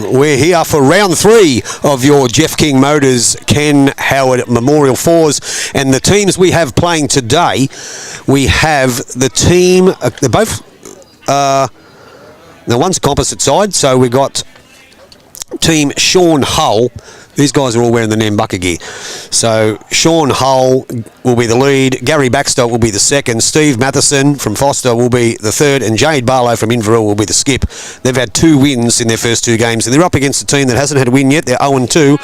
We're here for round 3 of your Geoff King Motors Ken Howard Memorial Fours, and the teams we have playing today, we have the team, they're both, the one's composite side, so we got team Sean Hull. These guys are all wearing the Nambucca gear. So Sean Hull will be the lead, Gary Baxter will be the second, Steve Matheson from Foster will be the third, and Jade Barlow from Inverell will be the skip. They've had 2 wins in their first 2 games, and they're up against a team that hasn't had a win yet. They're 0-2,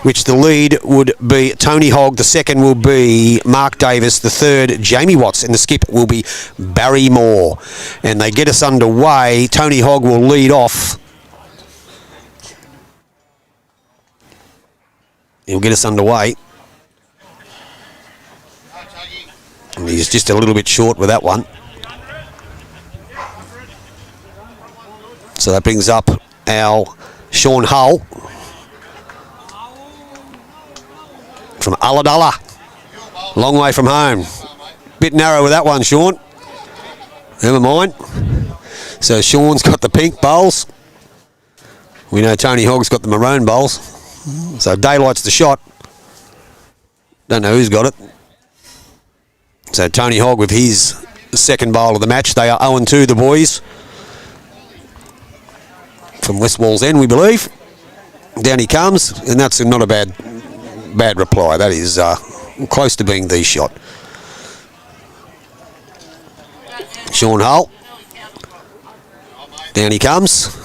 which the lead would be Tony Hogg, the second will be Mark Davis, the third Jamie Watts, and the skip will be Barry Moore. And they get us underway. Tony Hogg will lead off. He'll get us underway. And he's just a little bit short with that one. So that brings up our Sean Hull from Ulladulla. Long way from home. Bit narrow with that one, Sean. Never mind. So Sean's got the pink bowls. We know Tony Hogg's got the maroon bowls. So Daylight's the shot. Don't know who's got it. So Tony Hogg with his second bowl of the match. They are 0-2, the boys. From West Walls End, we believe. Down he comes, and that's not a bad reply. That is close to being the shot. Sean Hull. Down he comes.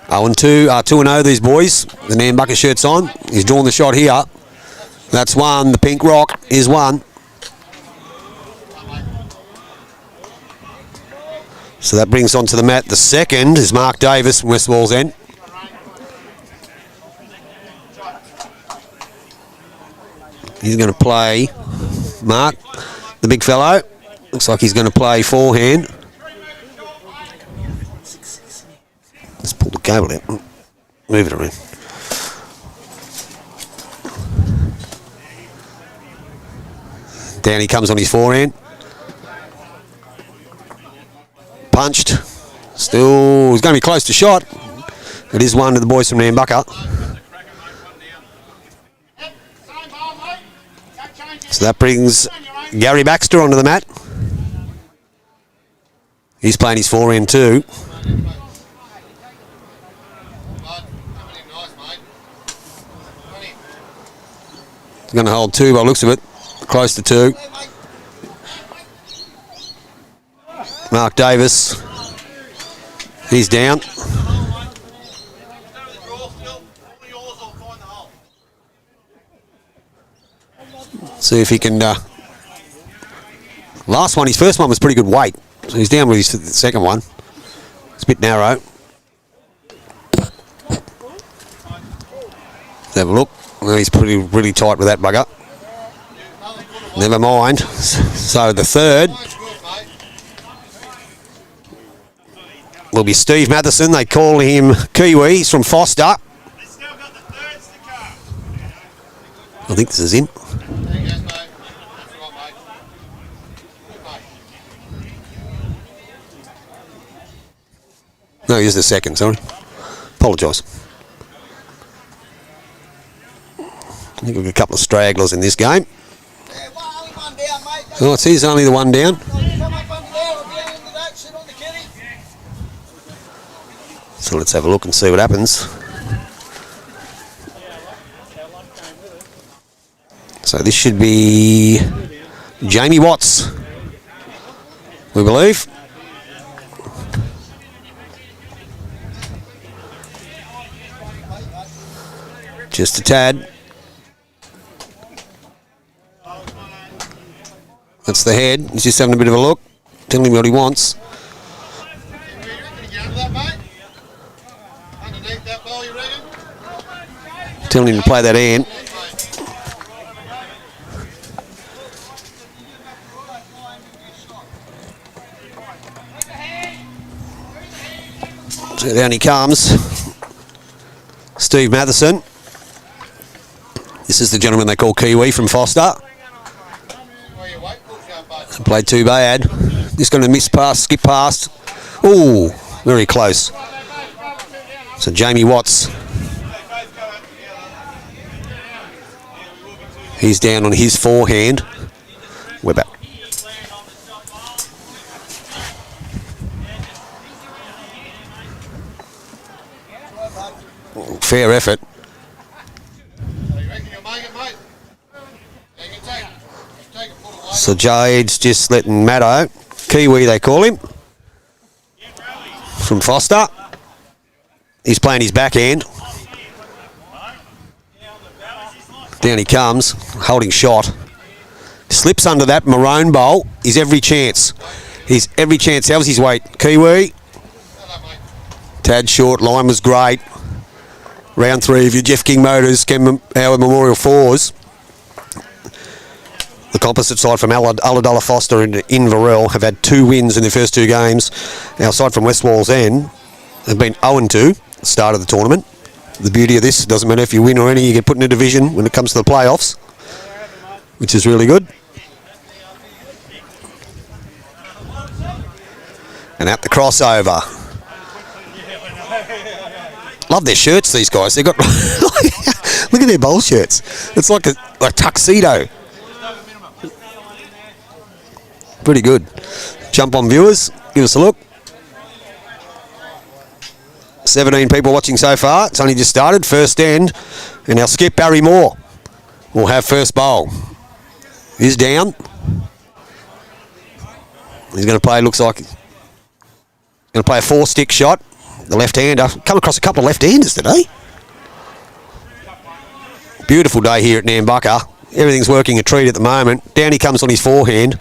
0-2, 2-0 these boys. The Nambucca shirt's on. He's drawn the shot here. That's one. The pink rock is one. So that brings onto the mat. The second is Mark Davis from West Walls End. He's going to play Mark, the big fellow. Looks like he's going to play forehand. Let's pull the cable out. Move it around. Down he comes on his forehand. Punched. Still, he's going to be close to shot. It is one to the boys from Nambucca. So that brings Gary Baxter onto the mat. He's playing his forehand too. He's going to hold 2 by the looks of it. Close to 2. Mark Davis. He's down. See if he can... last one, his first one was pretty good weight. So he's down with his second one. It's a bit narrow. Let's have a look. Well, he's pretty tight with that bugger. Never mind. So the third will be Steve Matheson. They call him Kiwi. He's from Foster. I think this is him. No, he's the second, sorry. Apologise. I think we've got a couple of stragglers in this game. Oh, it says only the one down. So let's have a look and see what happens. So this should be Jamie Watts, we believe. Just a tad. That's the head. He's just having a bit of a look. Telling him what he wants. Telling him to play that hand. So down he comes. Steve Matheson. This is the gentleman they call Kiwi from Foster. Played too bad. Just going to miss past, skip past. Ooh, very close. So Jamie Watts, he's down on his forehand. We're back. Fair effort. So Jade's just letting Matto, Kiwi they call him, from Foster. He's playing his backhand. Down he comes, holding shot. Slips under that maroon bowl. He's every chance. He's every chance. How's his weight? Kiwi. Tad short. Line was great. Round 3 of your Geoff King Motors Howard Memorial Fours. The composite side from Ulladulla Foster and Inverell have had 2 wins in their first 2 games. Our side from West Walls End have been 0-2 at the start of the tournament. The beauty of this, doesn't matter if you win or any, you get put in a division when it comes to the playoffs, which is really good. And at the crossover. Love their shirts, these guys. They've got look at their bowl shirts. It's like a tuxedo. Pretty good. Jump on, viewers. Give us a look. 17 people watching so far. It's only just started. First end. And our skip, Barry Moore, will have first bowl. He's down. He's going to play, looks like, going to play a 4-stick shot. The left-hander. Come across a couple of left-handers today. Beautiful day here at Nambucca. Everything's working a treat at the moment. Down he comes on his forehand.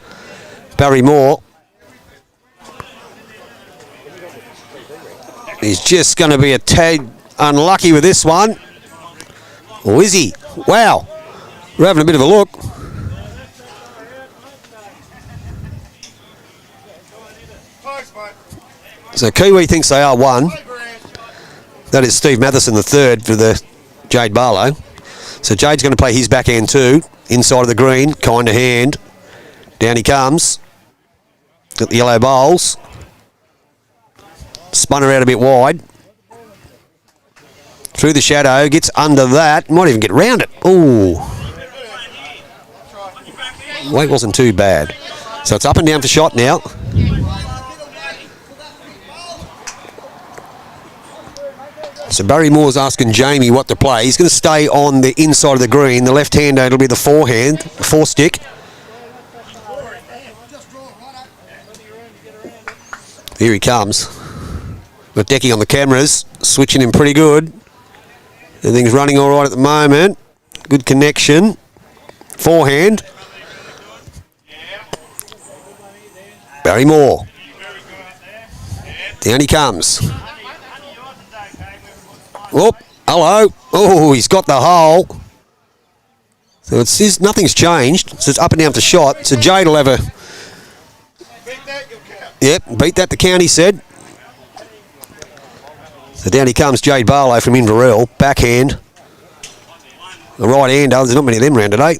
Barry Moore. He's just going to be a tad unlucky with this one. Or is he? Wow. We're having a bit of a look. So Kiwi thinks they are 1. That is Steve Matheson, the 3rd for the Jade Barlow. So Jade's going to play his backhand too. Inside of the green, kind of hand. Down he comes. Got the yellow bowls. Spun her out a bit wide. Through the shadow, gets under that. Might even get round it. Ooh. Weight wasn't too bad. So it's up and down for shot now. So Barry Moore's asking Jamie what to play. He's going to stay on the inside of the green. The left-hander, it'll be the forehand, 4-stick. Here he comes. Got Decky on the cameras, switching him pretty good. Everything's running all right at the moment. Good connection. Forehand. Barry Moore. Down he comes. Oh, hello. Oh, he's got the hole. So it's nothing's changed. So it's up and down for shot. So Jade will have a... Yep, beat that the count, he said. So down he comes, Jade Barlow from Inverell. Backhand. The right-hander. There's not many of them round today.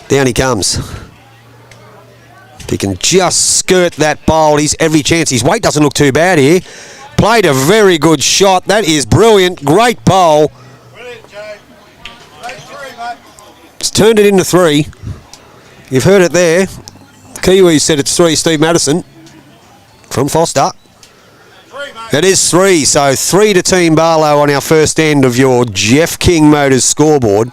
Down he comes. If he can just skirt that bowl, he's every chance. His weight doesn't look too bad here. Played a very good shot. That is brilliant. Great bowl. It's turned it into 3. You've heard it there. Kiwi said it's 3. Steve Madison from Foster. It is 3. So 3 to Team Barlow on our first end of your Geoff King Motors scoreboard.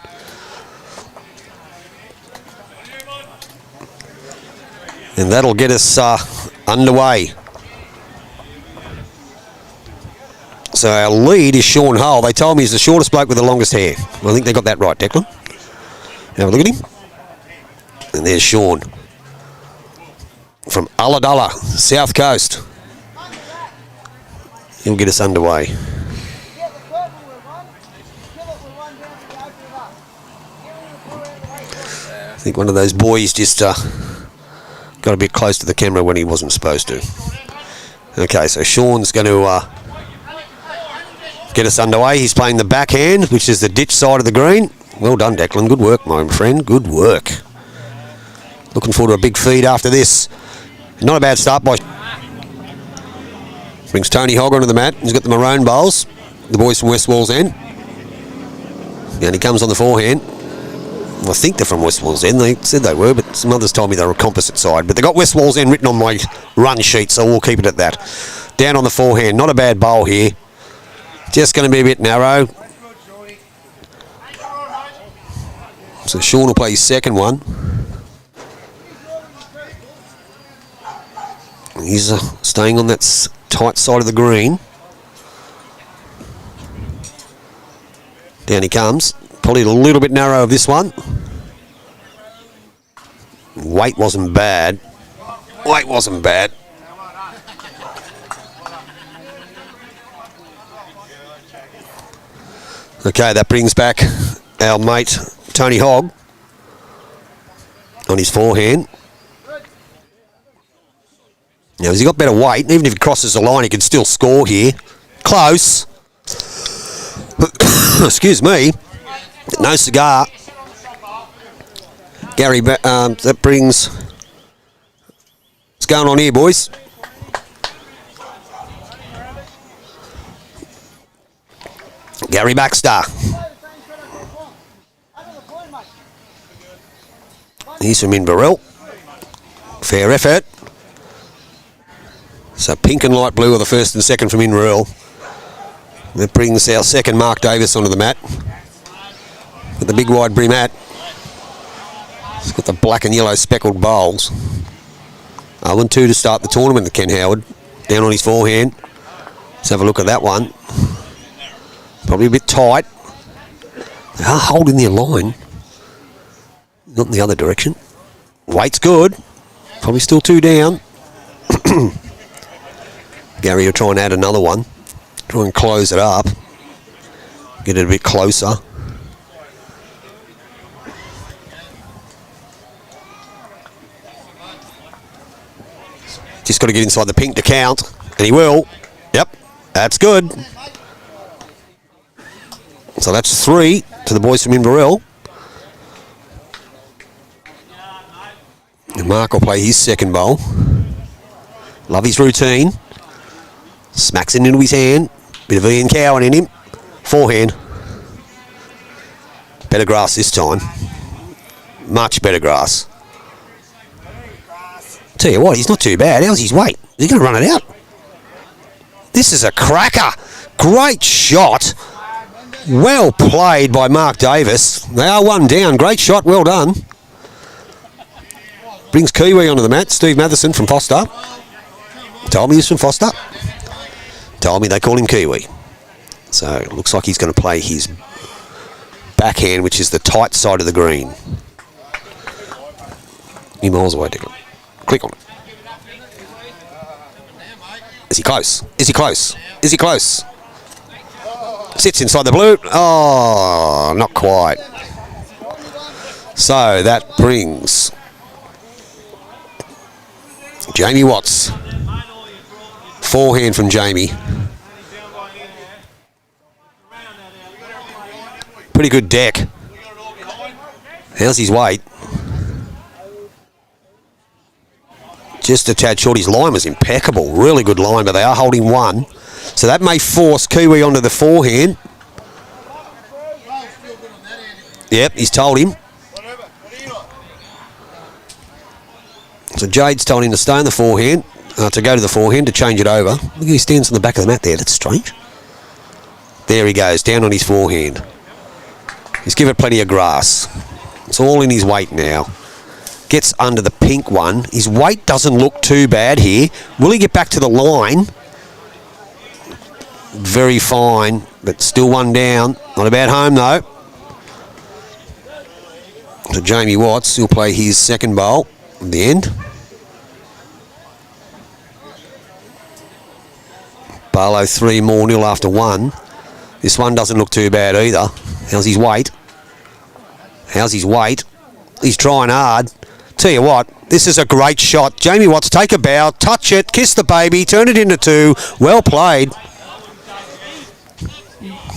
And that'll get us underway. So our lead is Sean Hull. They told me he's the shortest bloke with the longest hair. I think they got that right, Declan. Have a look at him. And there's Sean from Ulladulla, South Coast. He'll get us underway. I think one of those boys just got a bit close to the camera when he wasn't supposed to. Okay, so Sean's going to get us underway. He's playing the backhand, which is the ditch side of the green. Well done, Declan. Good work, my friend. Good work. Looking forward to a big feed after this. Not a bad start by... Brings Tony Hogg onto the mat. He's got the maroon bowls. the boys from West Walls End. And he comes on the forehand. Well, I think they're from West Walls End. They said they were, but some others told me they were a composite side. But they got West Walls End written on my run sheet, so we'll keep it at that. Down on the forehand. Not a bad bowl here. Just going to be a bit narrow. So Sean will play his second one. He's staying on that tight side of the green. Down he comes. Probably a little bit narrow of this one. Weight wasn't bad. Weight wasn't bad. Okay, that brings back our mate Tony Hogg on his forehand. Now, has he got better weight? Even if he crosses the line, he can still score here. Close. Excuse me. No cigar. Gary, that brings... What's going on here, boys? Gary Baxter. He's from Inverell. Fair effort. So pink and light blue are the first and second from Inverell. That brings our second Mark Davis onto the mat. With the big wide brim hat. He's got the black and yellow speckled bowls. 0-2 to start the tournament to Ken Howard. Down on his forehand. Let's have a look at that one. Probably a bit tight. They are holding their line. Not in the other direction. Weight's good. Probably still 2 down. Gary will try and add another one. Try and close it up. Get it a bit closer. Just got to get inside the pink to count. And he will. Yep. That's good. So that's 3 to the boys from Inverell. And Mark will play his second bowl. Love his routine. Smacks it into his hand. Bit of Ian Cowan in him. Forehand. Better grass this time. Much better grass. Tell you what, he's not too bad. How's his weight? Is he going to run it out? This is a cracker. Great shot. Well played by Mark Davis. They are 1 down. Great shot. Well done. Brings Kiwi onto the mat. Steve Matheson from Foster. Told me he's from Foster. Told me they call him Kiwi. So it looks like he's going to play his backhand, which is the tight side of the green. He miles away to go. Click on it. Is he close? Is he close? Is he close? Sits inside the blue. Oh, not quite. So that brings Jamie Watts. Forehand from Jamie. Pretty good deck. How's his weight? Just a tad short. His line was impeccable. Really good line, but they are holding 1. So that may force Kiwi onto the forehand. Yep, he's told him. So Jade's told him to stay on the forehand, to go to the forehand, to change it over. Look, he stands on the back of the mat there. That's strange. There he goes, down on his forehand. He's given it plenty of grass. It's all in his weight now. Gets under the pink one. His weight doesn't look too bad here. Will he get back to the line? Very fine, but still 1 down. Not a bad home though. So Jamie Watts, he'll play his second bowl at the end. Barlow 3 more 0 after 1. This one doesn't look too bad either. How's his weight? How's his weight? He's trying hard. Tell you what, this is a great shot. Jamie Watts, take a bow, touch it, kiss the baby, turn it into 2. Well played.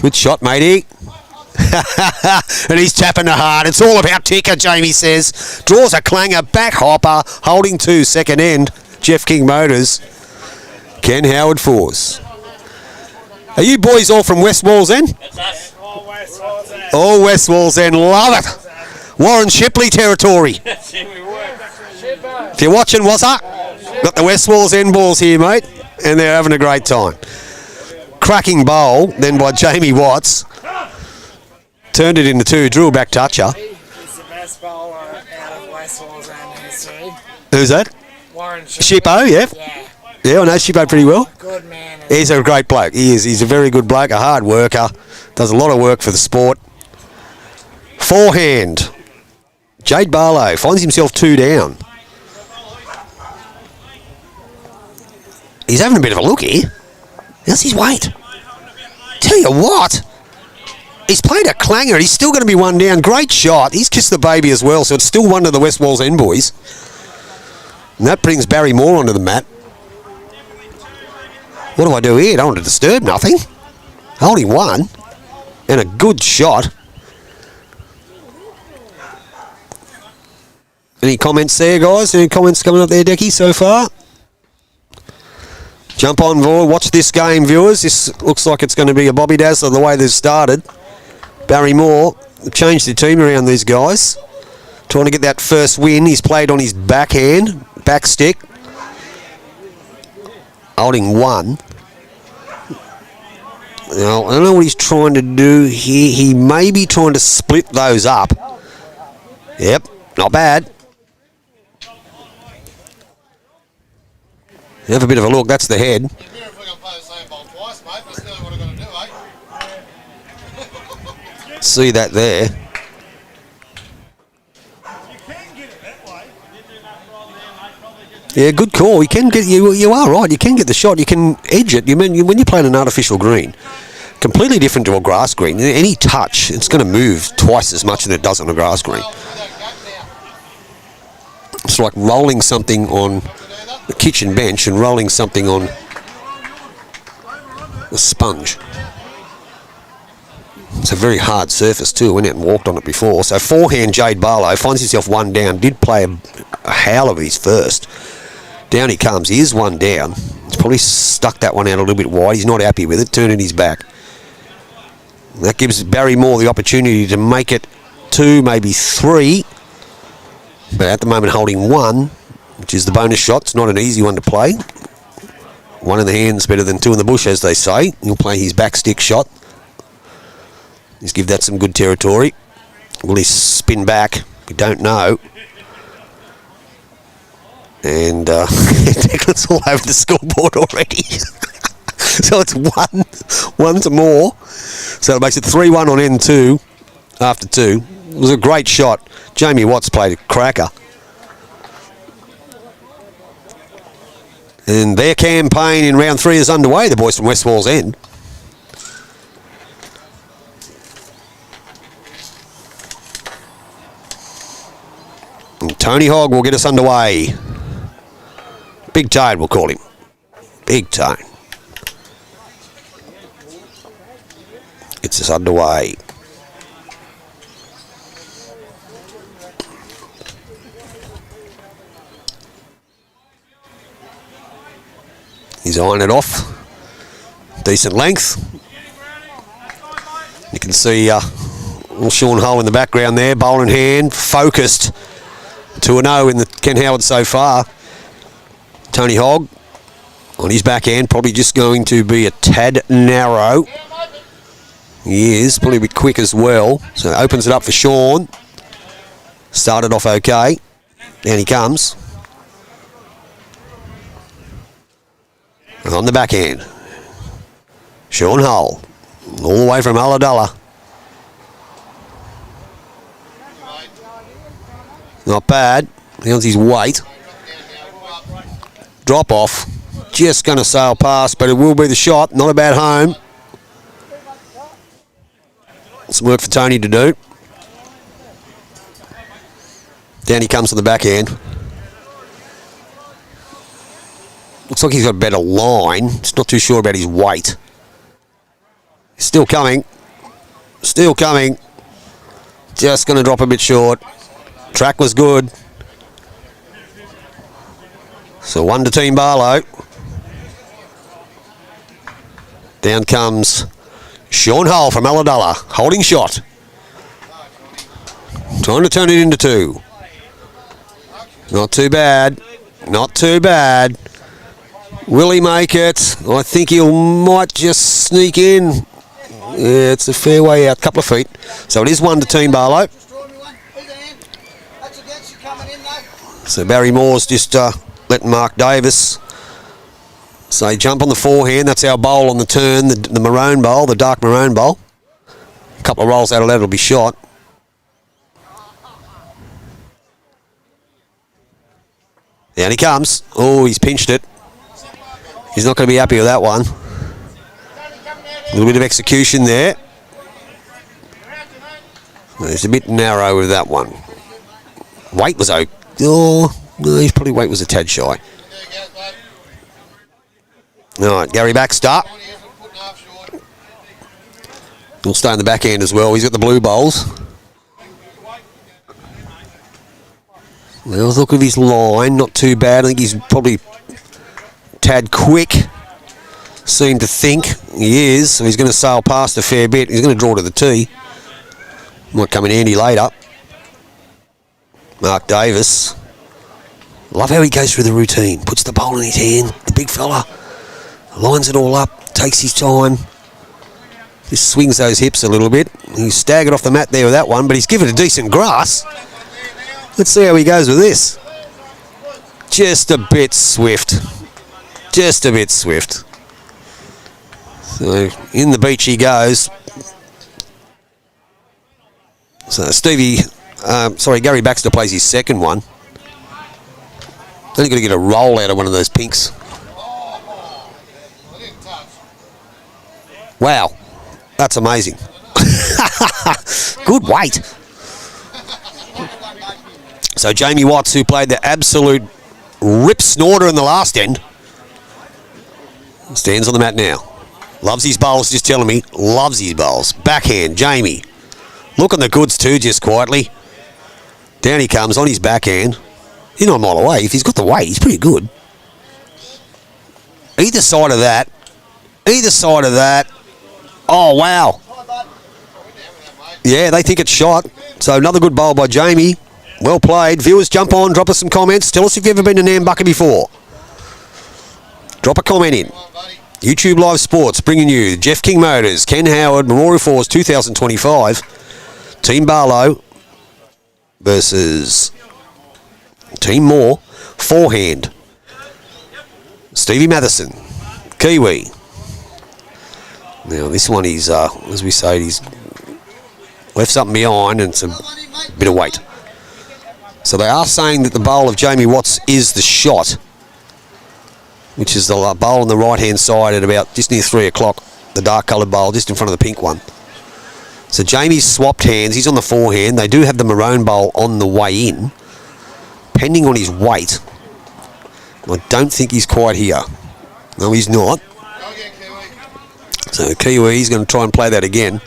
Good shot, matey. And he's tapping the heart. It's all about ticker, Jamie says. Draws a clanger, back hopper, holding 2, second end. Geoff King Motors. Ken Howard Force. Are you boys all from West Wallsend? That's us. All West Wallsend. All West Wallsend, love it. Warren Shipley territory. If you're watching, what's up? Got the West Wallsend balls here, mate, and they're having a great time. Cracking bowl, then by Jamie Watts. Turned it into 2, drew a back toucher. He's the best bowler out of West Wallsend history. Who's that? Warren Shippo, yeah. Yeah, I know Shippo pretty well. Good man. He's a great bloke. He is. He's a very good bloke, a hard worker. Does a lot of work for the sport. Forehand. Jade Barlow finds himself 2 down. He's having a bit of a look here. How's his weight? Tell you what. He's played a clanger. He's still going to be 1 down. Great shot. He's kissed the baby as well, so it's still 1 to the West Wallsend boys. And that brings Barry Moore onto the mat. What do I do here? Don't want to disturb nothing. Holding 1. And a good shot. Any comments there, guys? Any comments coming up there, Decky, so far? Jump on board. Watch this game, viewers. This looks like it's going to be a Bobby Dazzler the way they've started. Barry Moore changed the team around, these guys. Trying to get that first win. He's played on his backhand, back stick. Holding 1. Now, I don't know what he's trying to do here. He may be trying to split those up. Yep, not bad. Have a bit of a look. That's the head. See that there. Yeah, good call. You can get you are right. You can get the shot. You can edge it. When you're playing an artificial green, completely different to a grass green. Any touch, it's going to move twice as much than it does on a grass green. It's like rolling something on the kitchen bench and rolling something on a sponge. It's a very hard surface too. I went out and walked on it before. So forehand, Jade Barlow finds himself 1 down. Did play a howl of his first. Down he comes. He is 1 down. He's probably stuck that one out a little bit wide. He's not happy with it. Turning his back. That gives Barry Moore the opportunity to make it 2, maybe 3. But at the moment holding 1, which is the bonus shot. It's not an easy one to play. 1 in the hand's better than 2 in the bush, as they say. He'll play his back stick shot. He's give that some good territory. Will he spin back? We don't know. And Declan's all over the scoreboard already. So it's 1 to more. So it makes it 3-1 on N2 after 2. It was a great shot. Jamie Watts played a cracker. And their campaign in round 3 is underway, the boys from West Wallsend. And Tony Hogg will get us underway. Big Tone, we'll call him. Big Tone. Gets us underway. He's eyeing it off. Decent length. You can see little Sean Hull in the background there. Bowl in hand. Focused. 2-0 in the Ken Howard so far. Tony Hogg on his backhand. Probably just going to be a tad narrow. He is. Probably a bit quick as well. So opens it up for Sean. Started off okay. Down he comes. On the backhand. Sean Hull. All the way from Ulladulla. Not bad. Feels his weight. Drop off. Just going to sail past, but it will be the shot. Not a bad home. Some work for Tony to do. Down he comes on the backhand. Looks like he's got a better line. Just not too sure about his weight. Still coming. Still coming. Just going to drop a bit short. Track was good. So 1 to Team Barlow. Down comes Sean Hull from Ulladulla, holding shot. Trying to turn it into 2. Not too bad. Not too bad. Will he make it? I think might just sneak in. Yeah, it's a fair way out, couple of feet. So it is 1 to Team Barlow. So Barry Moore's just letting Mark Davis say jump on the forehand. That's our bowl on the turn, the maroon bowl, the dark maroon bowl. A couple of rolls out of that, it'll be shot. Down he comes. Oh, he's pinched it. He's not going to be happy with that one. A little bit of execution there. It's a bit narrow with that one. Weight was okay. Oh, no, his probably weight was a tad shy. All right, Gary Baxter. He'll stay in the backhand as well. He's got the blue bowls. Well, look at his line. Not too bad. I think he's probably tad quick. Seem to think he is. So he's going to sail past a fair bit. He's going to draw to the tee. Might come in handy later. Mark Davis. Love how he goes through the routine. Puts the bowl in his hand. The big fella. Lines it all up. Takes his time. Just swings those hips a little bit. He's staggered off the mat there with that one, but he's given it a decent grass. Let's see how he goes with this. Just a bit swift. Just a bit swift. So in the beach he goes. So Gary Baxter plays his second one. Only got to get a roll out of one of those pinks. Wow, that's amazing. Good weight. So Jamie Watts, who played the absolute rip snorter in the last end, stands on the mat now. Loves his bowls, just telling me. Loves his bowls. Backhand, Jamie. Looking the goods too, just quietly. Down he comes on his backhand. He's not a mile away. If he's got the weight, he's pretty good. Either side of that. Either side of that. Oh, wow. Yeah, they think it's shot. So another good bowl by Jamie. Well played. Viewers, jump on, drop us some comments. Tell us if you've ever been to Nambucca before. Drop a comment in. YouTube Live Sports bringing you Geoff King Motors, Ken Howard, Memorial Force 2025. Team Barlow versus Team Moore. Forehand. Stevie Matheson. Kiwi. Now this one is, as we say, he's left something behind and it's a bit of weight. So they are saying that the bowl of Jamie Watts is the shot, which is the bowl on the right-hand side at about just near 3 o'clock, the dark-coloured bowl just in front of the pink one. So Jamie's swapped hands. He's on the forehand. They do have the maroon bowl on the way in, depending on his weight. I don't think he's quite here. No, he's not. So Kiwi's going to try and play that again.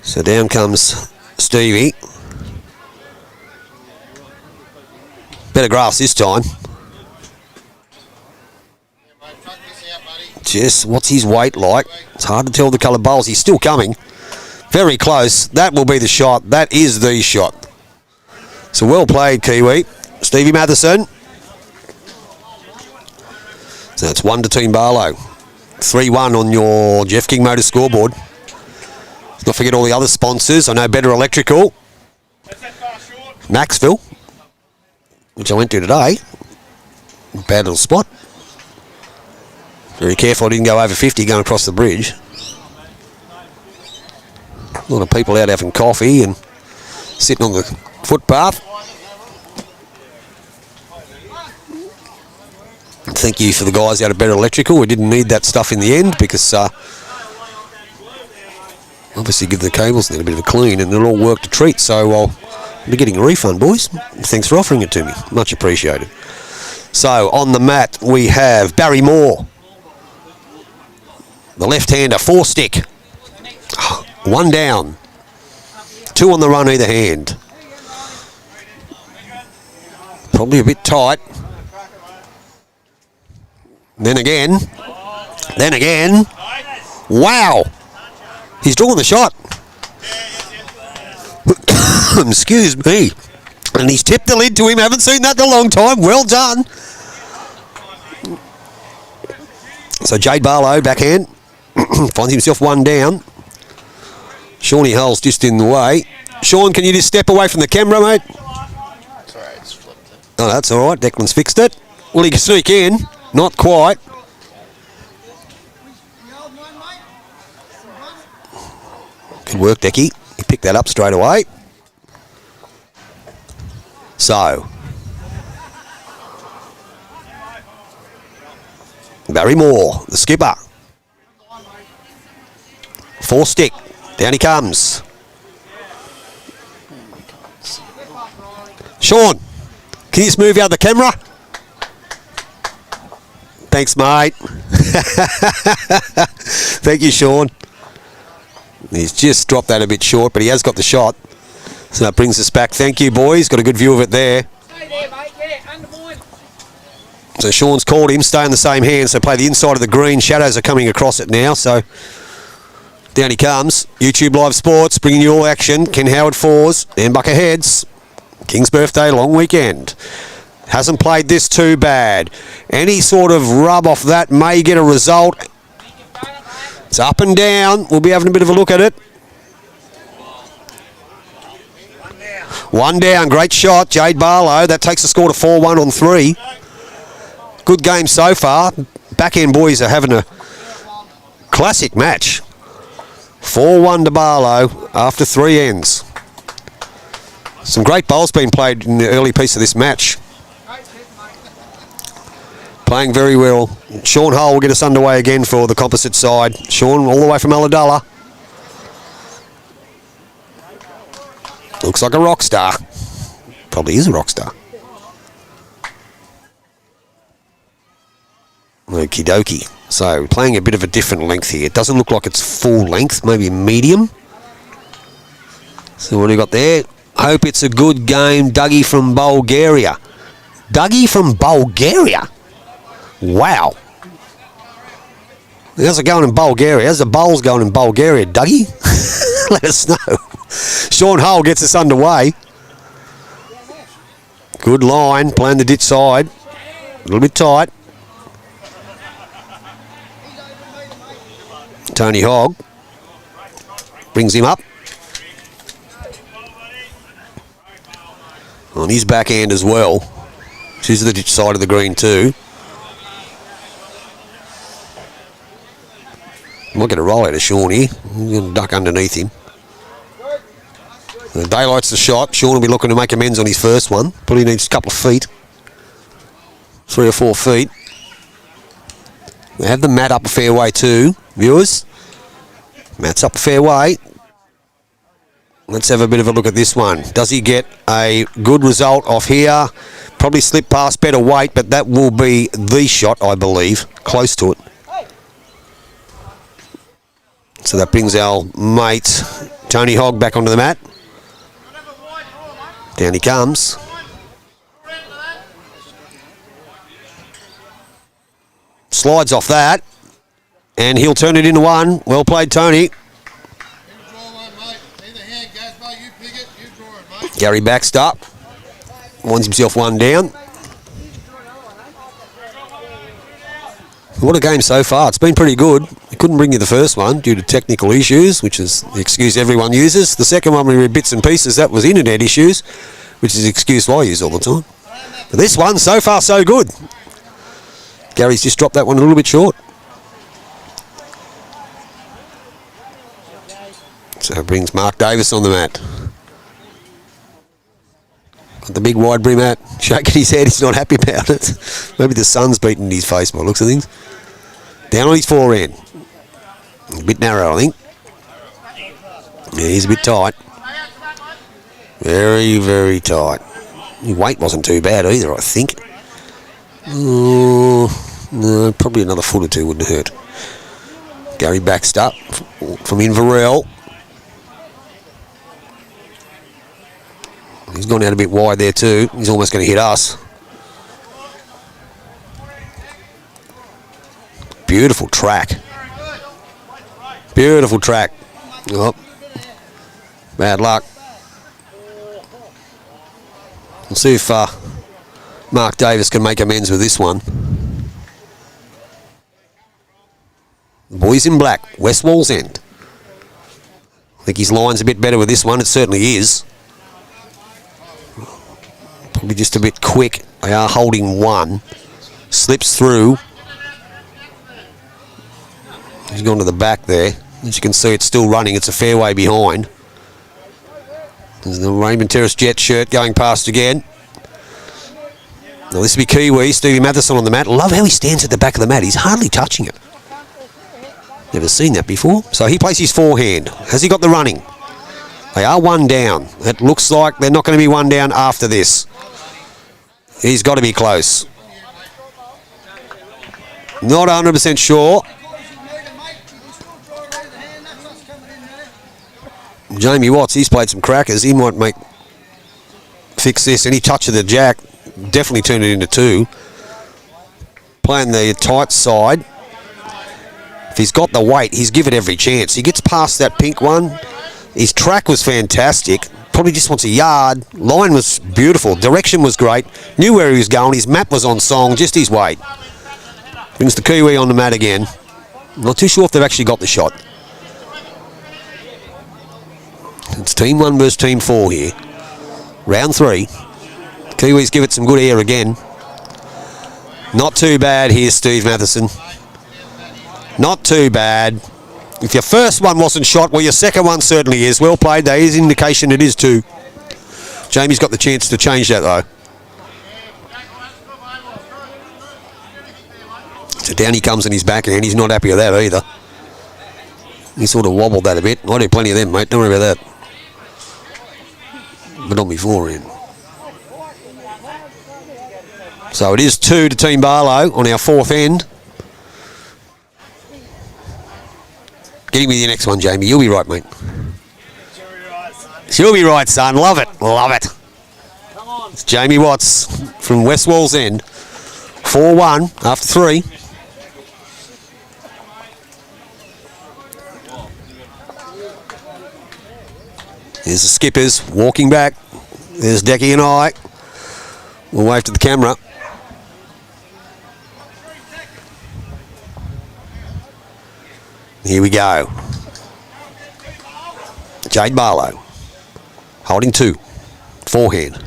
So down comes Stevie. Better grass this time. Just what's his weight like? It's hard to tell the coloured bowls. He's still coming. Very close. That will be the shot. That is the shot. So well played, Kiwi. Stevie Matheson. So it's 1 to Team Barlow. 3-1 on your Geoff King Motors scoreboard. Let's not forget all the other sponsors. I know Better Electrical. Maxville, which I went to today. Bad little spot. Very careful I didn't go over 50 going across the bridge. A lot of people out having coffee and sitting on the footpath. Thank you for the guys out of Better Electrical. We didn't need that stuff in the end because obviously give the cables a bit of a clean and it all worked a treat. So I'll be getting a refund, boys. Thanks for offering it to me. Much appreciated. So on the mat we have Barry Moore. The left-hander, 4-stick. 1 down. 2 on the run either hand. Probably a bit tight. Then again. Wow. He's drawn the shot. Excuse me. And he's tipped the lid to him. Haven't seen that in a long time. Well done. So Jade Barlow, backhand. Finds himself one down. Shawnee Hull's just in the way. Sean, can you just step away from the camera, mate? It's alright, it's flipped it. Oh, that's all right. Declan's fixed it. Will he sneak in? Not quite. Good work, Decky. He picked that up straight away. So, Barry Moore, the skipper. 4-stick. Down he comes. Sean, can you just move out of the camera? Thanks, mate. Thank you, Sean. He's just dropped that a bit short, but he has got the shot. So that brings us back. Thank you, boys. Got a good view of it there. Stay there, mate. Yeah, under mine. So Sean's called him. Stay in the same hand. So play the inside of the green. Shadows are coming across it now. So down he comes. YouTube Live Sports bringing you all action. Ken Howard fours. And Bucker heads. King's birthday, long weekend. Hasn't played this too bad. Any sort of rub off that may get a result. It's up and down. We'll be having a bit of a look at it. One down. Great shot. Jade Barlow. That takes the score to 4-1 on 3. Good game so far. Backhand boys are having a classic match. 4-1 to Barlow after 3 ends. Some great bowls being played in the early piece of this match. Playing very well. Sean Hull will get us underway again for the composite side. Sean all the way from Ulladulla. Looks like a rock star. Probably is a rock star. Okie dokie. So playing a bit of a different length here. It doesn't look like it's full length, maybe medium. So what do you got there? Hope it's a good game. Dougie from Bulgaria. Dougie from Bulgaria? Wow. How's it going in Bulgaria? How's the bowls going in Bulgaria, Dougie? Let us know. Sean Hull gets us underway. Good line. Playing the ditch side. A little bit tight. Tony Hogg brings him up. On his backhand as well. She's the ditch side of the green too. Might get a roll out of Sean here. He's going to duck underneath him. The daylight's the shot. Sean will be looking to make amends on his first one. Probably needs a couple of feet. 3 or 4 feet. They have the mat up a fair way too, viewers. Mat's up a fair way. Let's have a bit of a look at this one. Does he get a good result off here? Probably slip past, better weight, but that will be the shot, I believe. Close to it. So that brings our mate, Tony Hogg, back onto the mat. Down he comes. Slides off that. And he'll turn it into one. Well played, Tony. Gary backs up. Winds himself one down. What a game so far. It's been pretty good. We couldn't bring you the first one due to technical issues, which is the excuse everyone uses. The second one we read bits and pieces. That was internet issues, which is the excuse I use all the time. But this one, so far, so good. Gary's just dropped that one a little bit short. So it brings Mark Davis on the mat. Got the big wide brim hat, shaking his head. He's not happy about it. Maybe the sun's beating his face by the looks of things. Down on his forehand. A bit narrow, I think. Yeah, he's a bit tight. Very, very tight. His weight wasn't too bad either, I think. No, probably another foot or two wouldn't hurt. Gary backs up from Inverell. He's gone out a bit wide there too. He's almost going to hit us. beautiful track. Beautiful track. Oh, bad luck. We'll see if Mark Davis can make amends with this one. The boys in black, West Wallsend. I think his line's a bit better with this one. It certainly is. Probably just a bit quick. They are holding one. Slips through. He's gone to the back there. As you can see, it's still running. It's a fair way behind. There's the Raymond Terrace Jet shirt going past again. Now this will be Kiwi. Stevie Matheson on the mat. Love how he stands at the back of the mat. He's hardly touching it. Never seen that before. So he plays his forehand. Has he got the running? They are one down. It looks like they're not going to be one down after this. He's got to be close. Not 100% sure. Jamie Watts, he's played some crackers. He might fix this. Any touch of the jack, definitely turn it into two. Playing the tight side. If he's got the weight, he's given every chance. He gets past that pink one. His track was fantastic. Probably just wants a yard. Line was beautiful. Direction was great. Knew where he was going. His map was on song. Just his weight. Brings the Kiwi on the mat again. Not too sure if they've actually got the shot. It's team 1 versus team 4 here. Round 3. Kiwis give it some good air again. Not too bad here, Steve Matheson. Not too bad. If your first one wasn't shot, well, your second one certainly is. Well played. There is indication it is too. Jamie's got the chance to change that, though. So down he comes in his backhand. He's not happy with that either. He sort of wobbled that a bit. I do plenty of them, mate. Don't worry about that. But on my forehand. So it is 2 to Team Barlow on our fourth end. Get him with your next one, Jamie. You'll be right, mate. She'll be right, son. Love it. Love it. It's Jamie Watts from West Wallsend. 4-1 after 3. There's the skippers walking back. There's Decky and I. We'll wave to the camera. Here we go. Jade Barlow. Holding 2. Forehand.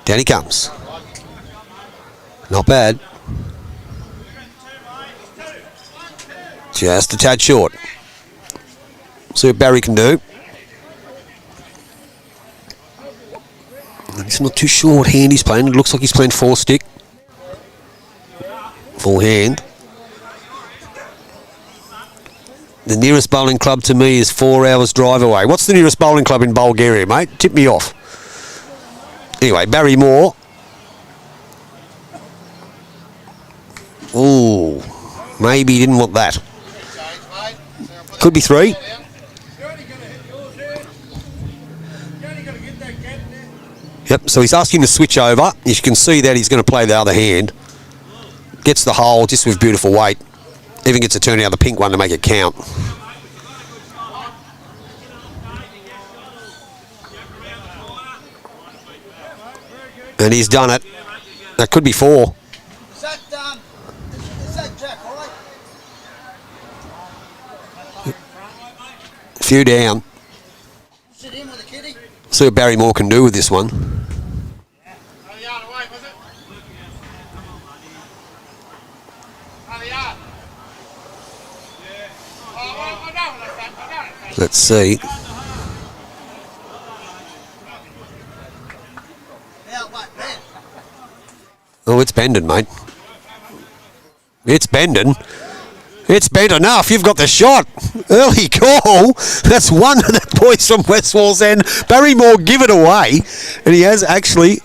Down he comes. Not bad. Just a tad short. See what Barry can do. He's not too sure what hand he's playing. It looks like he's playing 4-stick. Forehand. The nearest bowling club to me is 4 hours drive away. What's the nearest bowling club in Bulgaria, mate? Tip me off. Anyway, Barry Moore. Ooh, maybe he didn't want that. Could be 3. Yep, so he's asking to switch over. You can see that he's going to play the other hand. Gets the hole just with beautiful weight. Even gets to turn out the pink one to make it count. And he's done it. That could be 4. Is that Jack, all right? A few down. Sit in with the kitty. See what Barry Moore can do with this one. Let's see. Oh, it's bending, mate. It's bending. It's bent enough. You've got the shot. Early call. That's one of the boys from West Wallsend. Barry Moore give it away. And he has actually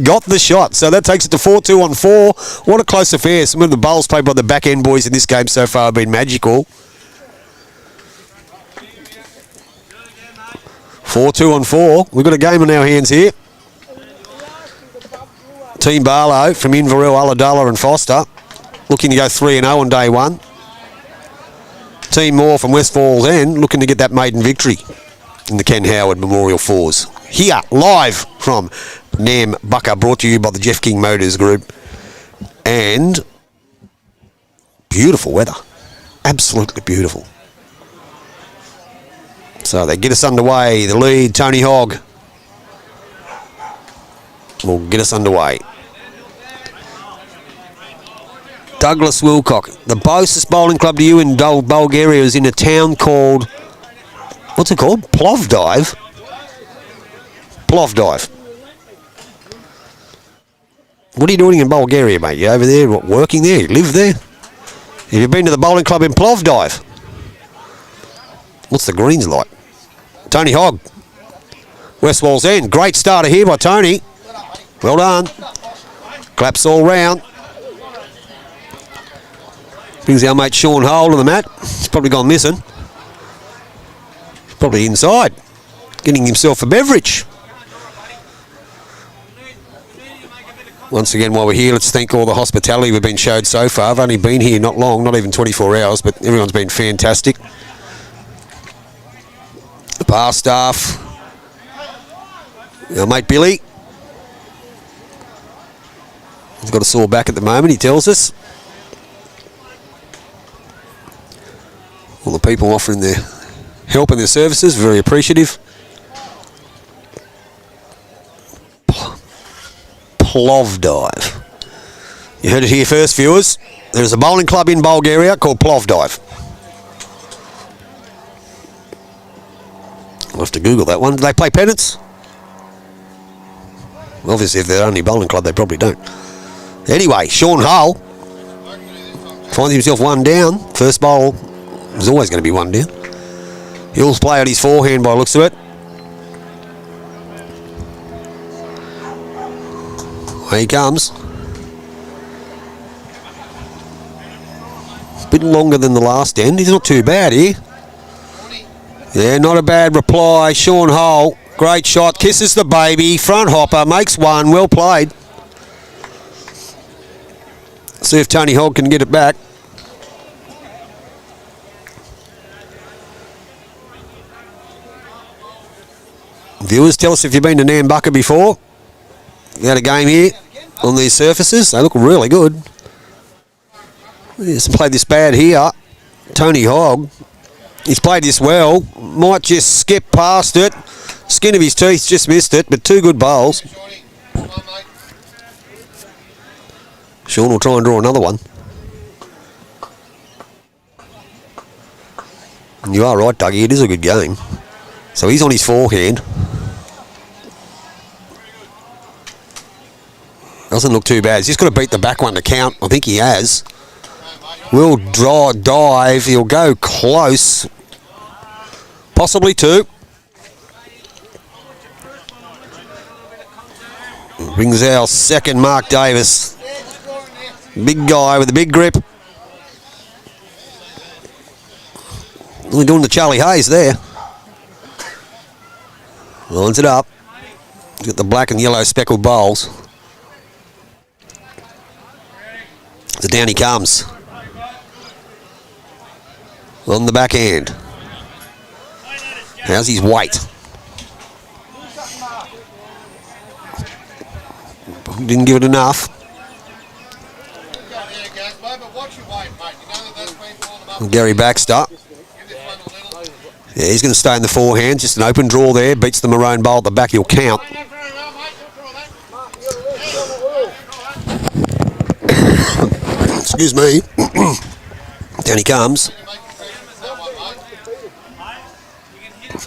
got the shot. So that takes it to 4-2 on 4. What a close affair. Some of the bowls played by the back end boys in this game so far have been magical. 4-2 on 4. We've got a game on our hands here. Team Barlow from Inverell, Ulladulla and Foster looking to go 3-0 on day one. Team Moore from West Falls End looking to get that maiden victory in the Ken Howard Memorial Fours. Here, live from Nambucca, brought to you by the Geoff King Motors Group. And beautiful weather. Absolutely beautiful. So they get us underway. The lead, Tony Hogg, will get us underway. Douglas Wilcock. The closest bowling club to you in Bulgaria is in a town called, what's it called? Plovdiv. Plovdiv. What are you doing in Bulgaria, mate? You over there, what, working there? You live there? Have you been to the bowling club in Plovdiv? What's the greens like? Tony Hogg. West Walls End. Great starter here by Tony. Well done. Claps all round. Brings our mate Sean Hole to the mat. He's probably gone missing. He's probably inside, getting himself a beverage. Once again, while we're here, let's thank all the hospitality we've been showed so far. I've only been here not long, not even 24 hours, but everyone's been fantastic. The bar staff. Our mate Billy. He's got a sore back at the moment, he tells us. All the people offering their help and their services, very appreciative. Plovdiv. You heard it here first, viewers. There's a bowling club in Bulgaria called Plovdiv. I'll have to Google that one. Do they play pennants? Obviously, if they're only bowling club, they probably don't. Anyway, Sean Hull finds himself one down. First bowl is always going to be one down. He'll play out his forehand by the looks of it. Here he comes. A bit longer than the last end. He's not too bad here. Yeah, not a bad reply. Sean Hull, great shot. Kisses the baby. Front hopper, makes one. Well played. See if Tony Hogg can get it back. Viewers, tell us if you've been to Nambucca before. You had a game here on these surfaces. They look really good. He hasn't played this bad here. Tony Hogg. He's played this well. Might just skip past it. Skin of his teeth, just missed it, but two good bowls. Sean will try and draw another one. And you are right, Dougie, it is a good game. So he's on his forehand. Doesn't look too bad. He's just got to beat the back one to count. I think he has. Will draw, dive. He'll go close. Possibly two. Brings our second Mark Davis. Big guy with a big grip. Only doing the Charlie Hayes there. Lines it up. He's got the black and yellow speckled bowls. So down he comes. On the backhand. How's his weight? Didn't give it enough. Gary Baxter. Yeah, he's going to stay in the forehand. Just an open draw there. Beats the maroon bowl at the back. He'll count. Excuse me. Down he comes.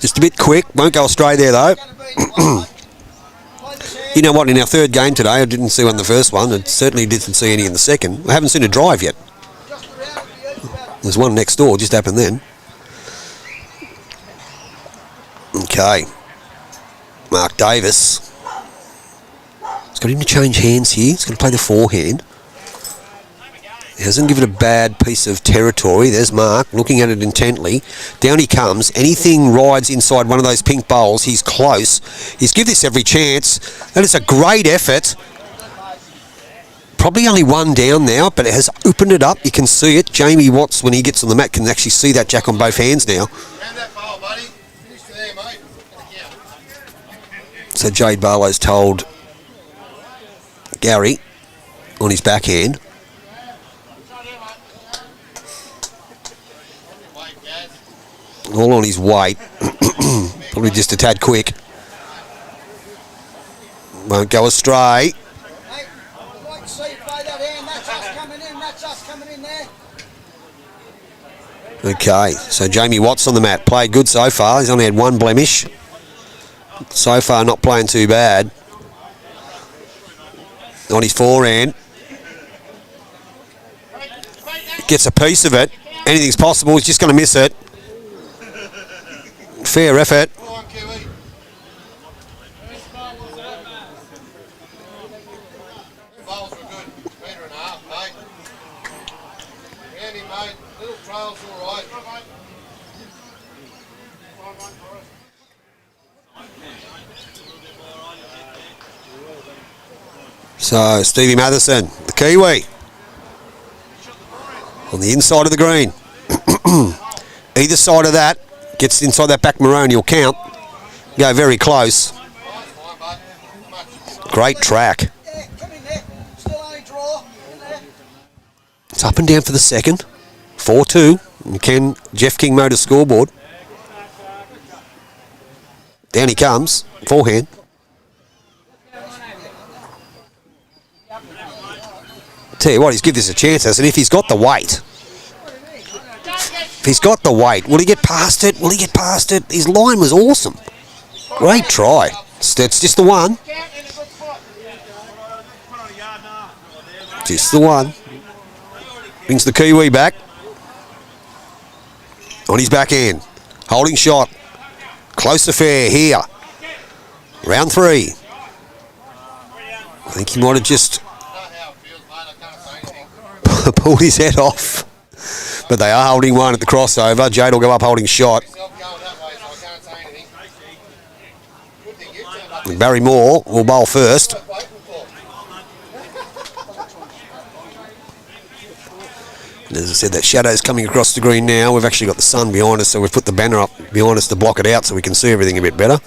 Just a bit quick. Won't go astray there, though. You know what? In our third game today, I didn't see one in the first one. I certainly didn't see any in the second. I haven't seen a drive yet. There's one next door. Just happened then. Okay. Mark Davis. He's got him to change hands here. He's going to play the forehand. He hasn't given a bad piece of territory. There's Mark looking at it intently. Down he comes. Anything rides inside one of those pink bowls, he's close. He's give this every chance. That is a great effort. Probably only one down now, but it has opened it up. You can see it. Jamie Watts, when he gets on the mat, can actually see that jack on both hands now. So Jade Barlow's told Gary on his backhand. All on his weight. Probably just a tad quick. Won't go astray. Okay, so Jamie Watts on the mat. Played good so far. He's only had one blemish. So far not playing too bad. On his forehand. Gets a piece of it. Anything's possible. He's just going to miss it. Fair effort. So Stevie Matheson, the Kiwi, on the inside of the green. Either side of that, gets inside that back maroon, you'll count. Go very close. Great track. It's up and down for the second. 4-2. Geoff King Motors scoreboard. Down he comes. Forehand. Tell you what, he's give this a chance, hasn't he? If he's got the weight. If he's got the weight, will he get past it? Will he get past it? His line was awesome. Great try. That's just the one. Just the one. Brings the Kiwi back. On his backhand. Holding shot. Close affair here. Round 3. I think he might have just pulled his head off. But they are holding one at the crossover. Jade will go up holding shot. And Barry Moore will bowl first. And as I said, that shadow's coming across the green now. We've actually got the sun behind us, so we've put the banner up behind us to block it out so we can see everything a bit better.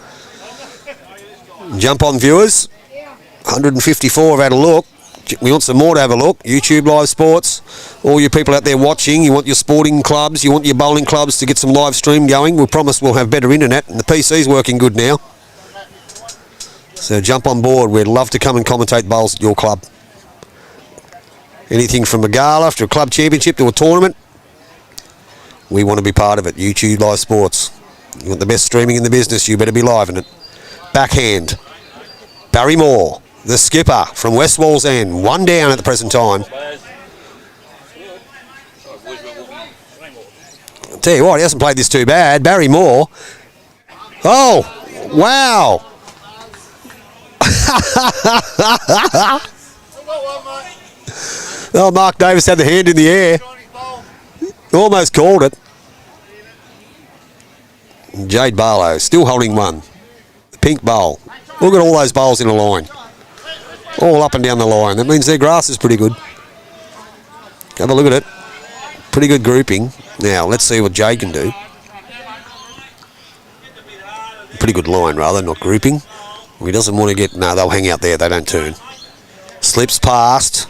Jump on, viewers. 154 have had a look. We want some more to have a look. YouTube Live Sports. All you people out there watching, you want your sporting clubs, you want your bowling clubs to get some live stream going. We promise we'll have better internet, and the PC's working good now. So jump on board. We'd love to come and commentate bowls at your club. Anything from a gala to a club championship to a tournament, we want to be part of it. YouTube Live Sports. You want the best streaming in the business, you better be live in it. Backhand. Barry Moore, the skipper from West Walls End. One down at the present time. I'll tell you what, he hasn't played this too bad. Barry Moore. Oh, wow. Oh, Mark Davis had the hand in the air. Almost called it. Jade Barlow still holding one. The pink bowl. Look at all those bowls in a line. All up and down the line. That means their grass is pretty good. Have a look at it. Pretty good grouping. Now, let's see what Jade can do. Pretty good line, rather, not grouping. He doesn't want to get... No, they'll hang out there. They don't turn. Slips past.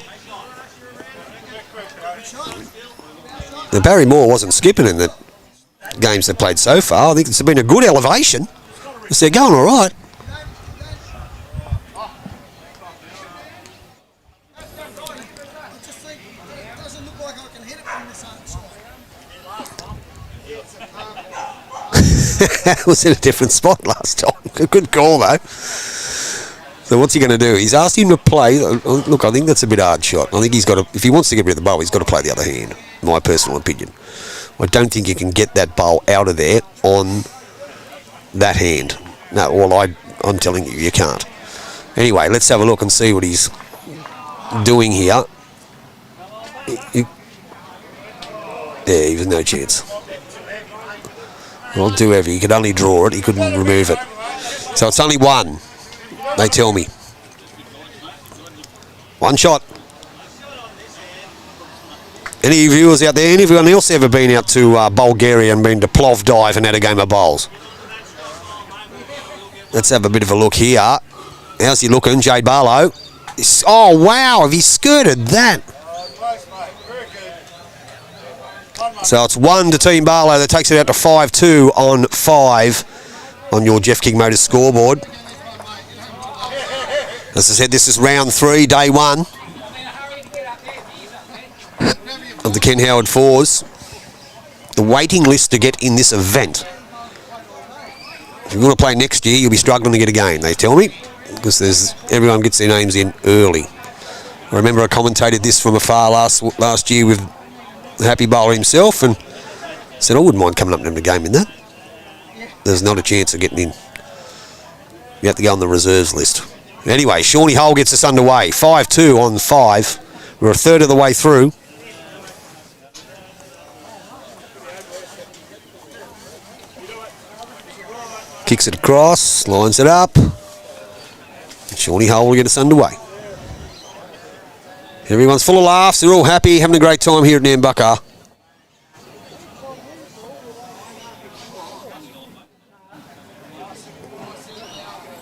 Now, Barry Moore wasn't skipping in the games they've played so far. I think it's been a good elevation. They're going all right. That was in a different spot last time. Good call, though. So what's he going to do? He's asked him to play. Look, I think that's a bit hard shot. I think he's got to, if he wants to get rid of the bowl, he's got to play the other hand. My personal opinion. I don't think you can get that bowl out of there on that hand. No, well, I'm telling you, you can't. Anyway, let's have a look and see what he's doing here. There, he was no chance. Well, do whatever. He could only draw it. He couldn't remove it. So it's only one, they tell me. One shot. Any viewers out there, anyone else ever been out to Bulgaria and been to Plovdiv and had a game of bowls? Let's have a bit of a look here. How's he looking, Jade Barlow? Oh, wow, have he skirted that? So it's 1 to Team Barlow. That takes it out to 5-2 on 5 on your Geoff King Motors scoreboard. As I said, this is round 3, day 1 of the Ken Howard Fours. The waiting list to get in this event. If you want to play next year, you'll be struggling to get a game, they tell me, because everyone gets their names in early. I remember I commentated this from afar last year with the happy bowler himself and said I wouldn't mind coming up to the game in that. There's not a chance of getting in. You have to go on the reserves list. Anyway, Shawnee Hull gets us underway. 5-2 on 5. We're a third of the way through. Kicks it across, lines it up. Shawnee Hull will get us underway. Everyone's full of laughs. They're all happy, having a great time here at Nambucca.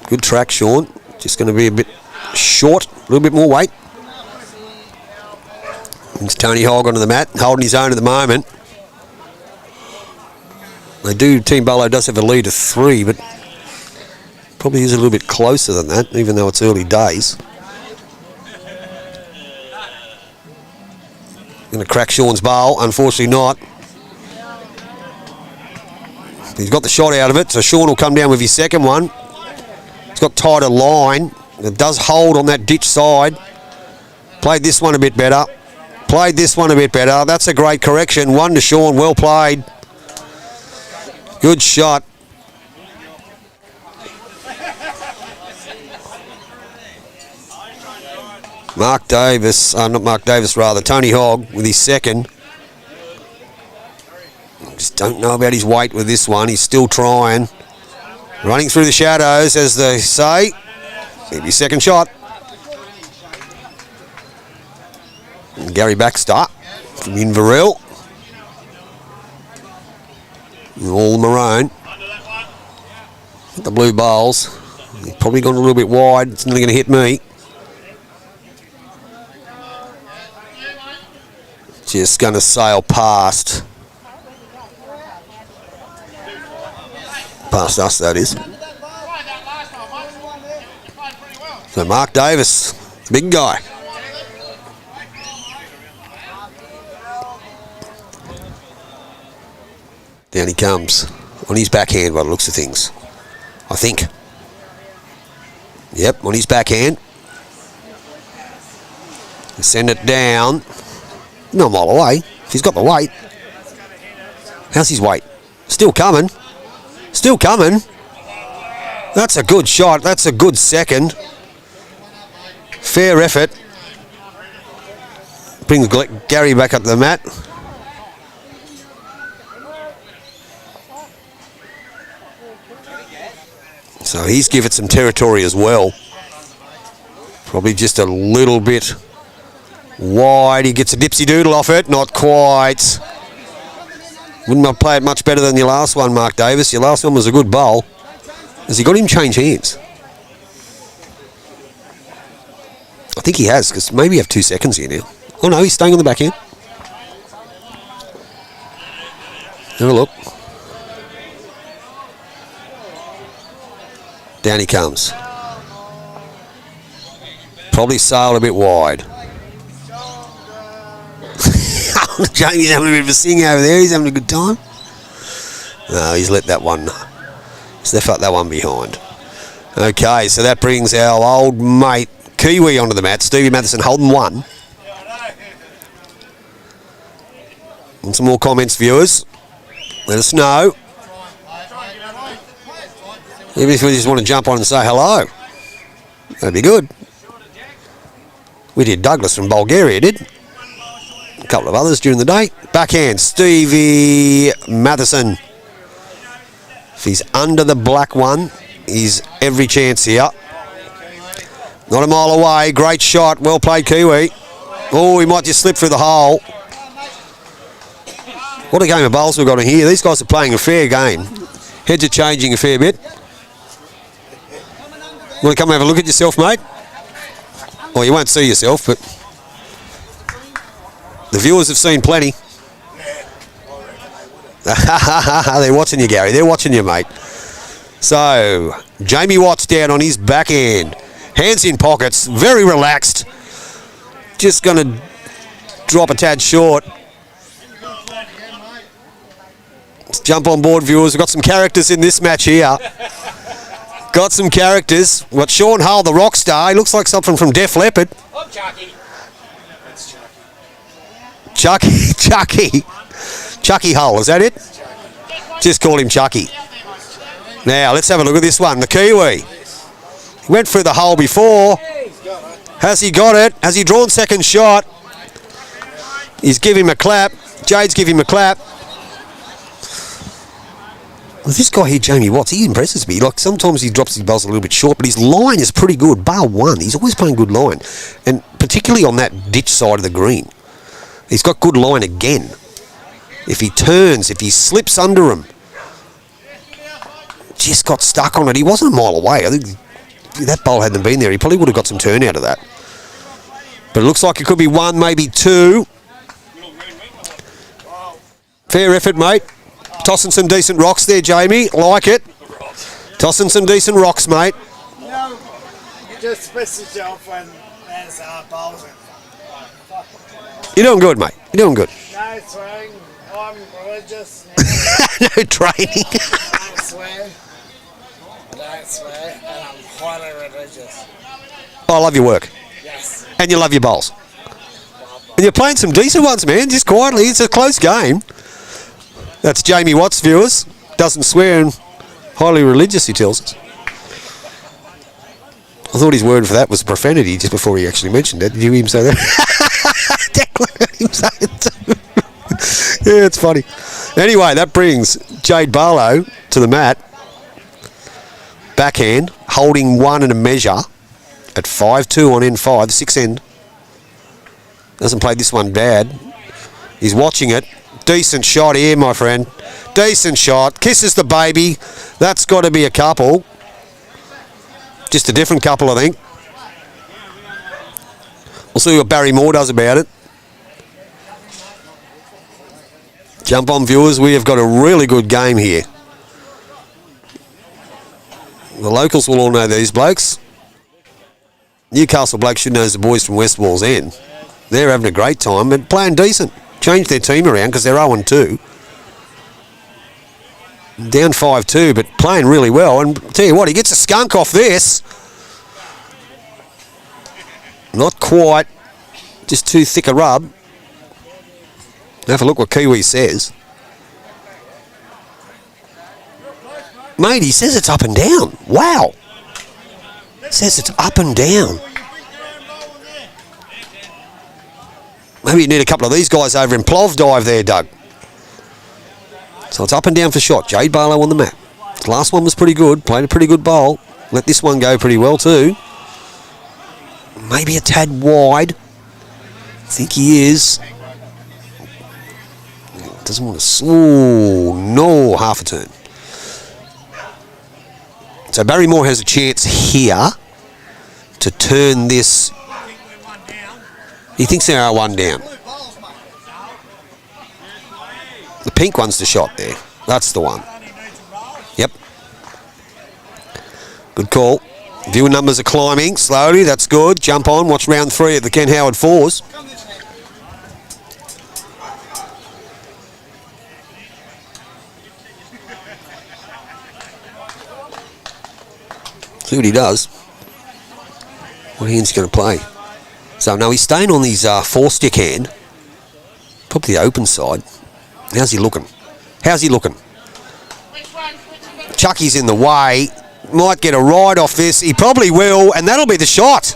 Good track, Sean. Just going to be a bit short, a little bit more weight. It's Tony Hogg onto the mat, holding his own at the moment. Team Barlow does have a lead of 3, but probably is a little bit closer than that, even though it's early days. Going to crack Sean's bowl, unfortunately not. He's got the shot out of it, so Sean will come down with his second one. He's got tighter line. It does hold on that ditch side. Played this one a bit better. That's a great correction. 1 to Sean, well played. Good shot. Tony Hogg with his second. Just don't know about his weight with this one. He's still trying. Running through the shadows, as they say. Maybe second shot. And Gary Baxter from Inverell. All maroon. The blue bowls. He's probably gone a little bit wide. It's not going to hit me. Just going to sail past. Past us, that is. So Mark Davis, big guy. Down he comes. On his backhand by the looks of things. I think. Yep, on his backhand. Send it down. Not a mile away. If he's got the weight. How's his weight? Still coming. Still coming. That's a good shot. That's a good second. Fair effort. Brings Gary back up to the mat. So he's given some territory as well. Probably just a little bit wide. He gets a dipsy doodle off it. Not quite. Wouldn't play it much better than your last one, Mark Davis. Your last one was a good bowl. Has he got him change hands? I think he has, because maybe you have 2 seconds here now. Oh no, he's staying on the backhand. Have a look. Down he comes. Probably sailed a bit wide. Jamie's having a bit of a sing over there. He's having a good time. No, he's let that one. He's left that one behind. Okay, so that brings our old mate Kiwi onto the mat. Stevie Matheson holding 1. And some more comments, viewers. Let us know. Even if we just want to jump on and say hello. That'd be good. We did Douglas from Bulgaria, did. A couple of others during the day. Backhand, Stevie Matheson. If he's under the black one, he's every chance here. Not a mile away. Great shot. Well played, Kiwi. Oh, he might just slip through the hole. What a game of bowls we've got in here. These guys are playing a fair game. Heads are changing a fair bit. Want to come have a look at yourself, mate? Well, you won't see yourself, but the viewers have seen plenty. They're watching you, Gary. They're watching you, mate. So, Jamie Watts down on his backhand. Hands in pockets. Very relaxed. Just going to drop a tad short. Let's jump on board, viewers. We've got some characters in this match here. Got some characters. What Sean Hull, the rock star. He looks like something from Def Leppard. Oh, Chucky. That's Chucky. Chucky Hull, is that it? Just call him Chucky. Now, let's have a look at this one. The Kiwi. He went through the hole before. Has he got it? Has he drawn second shot? He's giving him a clap. Jade's giving him a clap. Well, this guy here, Jamie Watts, he impresses me. Like, sometimes he drops his bowls a little bit short, but his line is pretty good. Bar one, he's always playing good line. And particularly on that ditch side of the green. He's got good line again. If he turns, if he slips under him. Just got stuck on it. He wasn't a mile away. I think if that bowl hadn't been there, he probably would have got some turn out of that. But it looks like it could be one, maybe two. Fair effort, mate. Tossing some decent rocks there, Jamie. Like it. Tossing some decent rocks, mate. You know, just message off when there's bowls in. You're doing good, mate. You're doing good. No swearing. I'm religious. No training. I don't swear. And I'm highly religious. I love your work. Yes. And you love your bowls. And you're playing some decent ones, man. Just quietly. It's a close game. That's Jamie Watts, viewers. Doesn't swear and highly religious, he tells us. I thought his word for that was profanity just before he actually mentioned it. Did you hear him say that? Declan heard him say it too. Yeah, it's funny. Anyway, that brings Jade Barlow to the mat. Backhand, holding one and a measure at 5-2 on N5, 6 end. Doesn't play this one bad. He's watching it. Decent shot here, my friend. Decent shot. Kisses the baby. That's got to be a couple. Just a different couple, I think. We'll see what Barry Moore does about it. Jump on, viewers. We have got a really good game here. The locals will all know these blokes. Newcastle blokes should know the boys from West Wall's End. They're having a great time and playing decent. Changed their team around because they're 0-2. Down 5-2, but playing really well. And tell you what, he gets a skunk off this. Not quite. Just too thick a rub. Have a look what Kiwi says. Mate, he says it's up and down. Wow. Says it's up and down. Maybe you need a couple of these guys over in Plovdive there, Doug. So it's up and down for shot. Jade Barlow on the mat. The last one was pretty good. Played a pretty good bowl. Let this one go pretty well too. Maybe a tad wide. I think he is. Doesn't want to... Oh, no. Half a turn. So Barry Moore has a chance here to turn this... He thinks they are one down. The pink one's the shot there. That's the one. Yep. Good call. Viewer numbers are climbing slowly. That's good. Jump on. Watch round 3 at the Ken Howard fours. See what he does. What hand's he going to play? So now he's staying on his 4-stick hand. Probably the open side. How's he looking? How's he looking? Chucky's in the way. Might get a ride off this. He probably will, and that'll be the shot.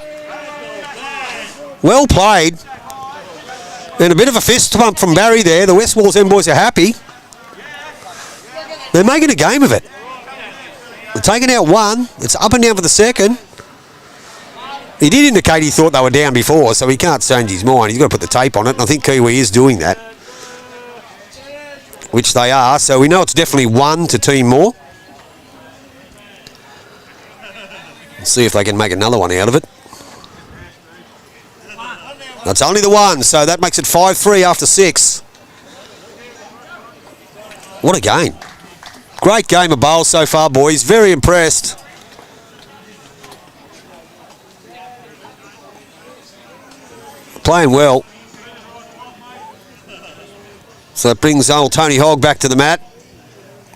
Well played. And a bit of a fist pump from Barry there. The West Wall's End boys are happy. They're making a game of it. They're taking out one. It's up and down for the second. He did indicate he thought they were down before, so he can't change his mind. He's got to put the tape on it, and I think Kiwi is doing that. which they are. So we know it's definitely 1 to Team Moore. Let's see if they can make another one out of it. That's only the 1, so that makes it 5-3 after 6. What a game. Great game of bowls so far, boys. Very impressed. Playing well. So it brings old Tony Hogg back to the mat.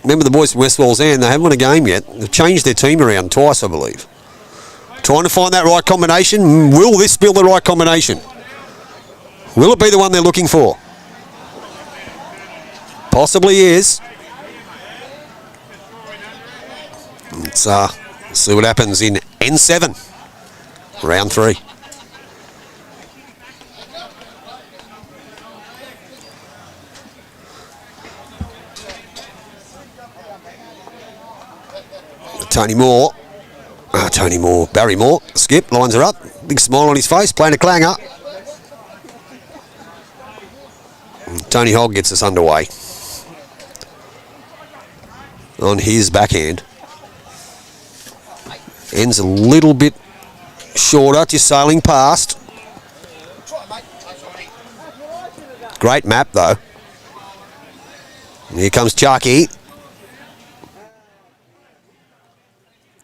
Remember the boys from West Wallsend, they haven't won a game yet. They've changed their team around twice, I believe. Trying to find that right combination. Will this be the right combination? Will it be the one they're looking for? Possibly is. Let's see what happens in N7. Round 3. Tony Moore, Barry Moore, skip, lines her up, big smile on his face, playing a clanger. Tony Hogg gets us underway on his backhand. Ends a little bit shorter, just sailing past. Great map though. And here comes Chucky.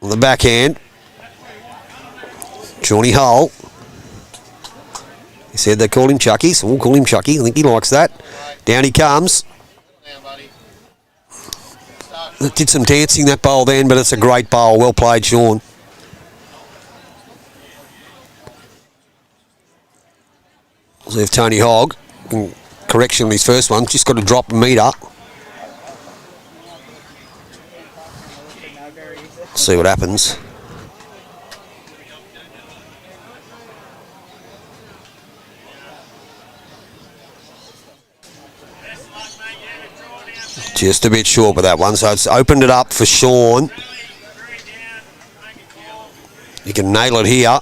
On the backhand. Shawnee Hull. He said they called him Chucky, so we'll call him Chucky. I think he likes that. Down he comes. Did some dancing that bowl then, but it's a great bowl. Well played, Sean. So if Tony Hogg, correction on his first one, just got to drop a metre. See what happens. Just a bit short with that one, so it's opened it up for Sean. You can nail it here.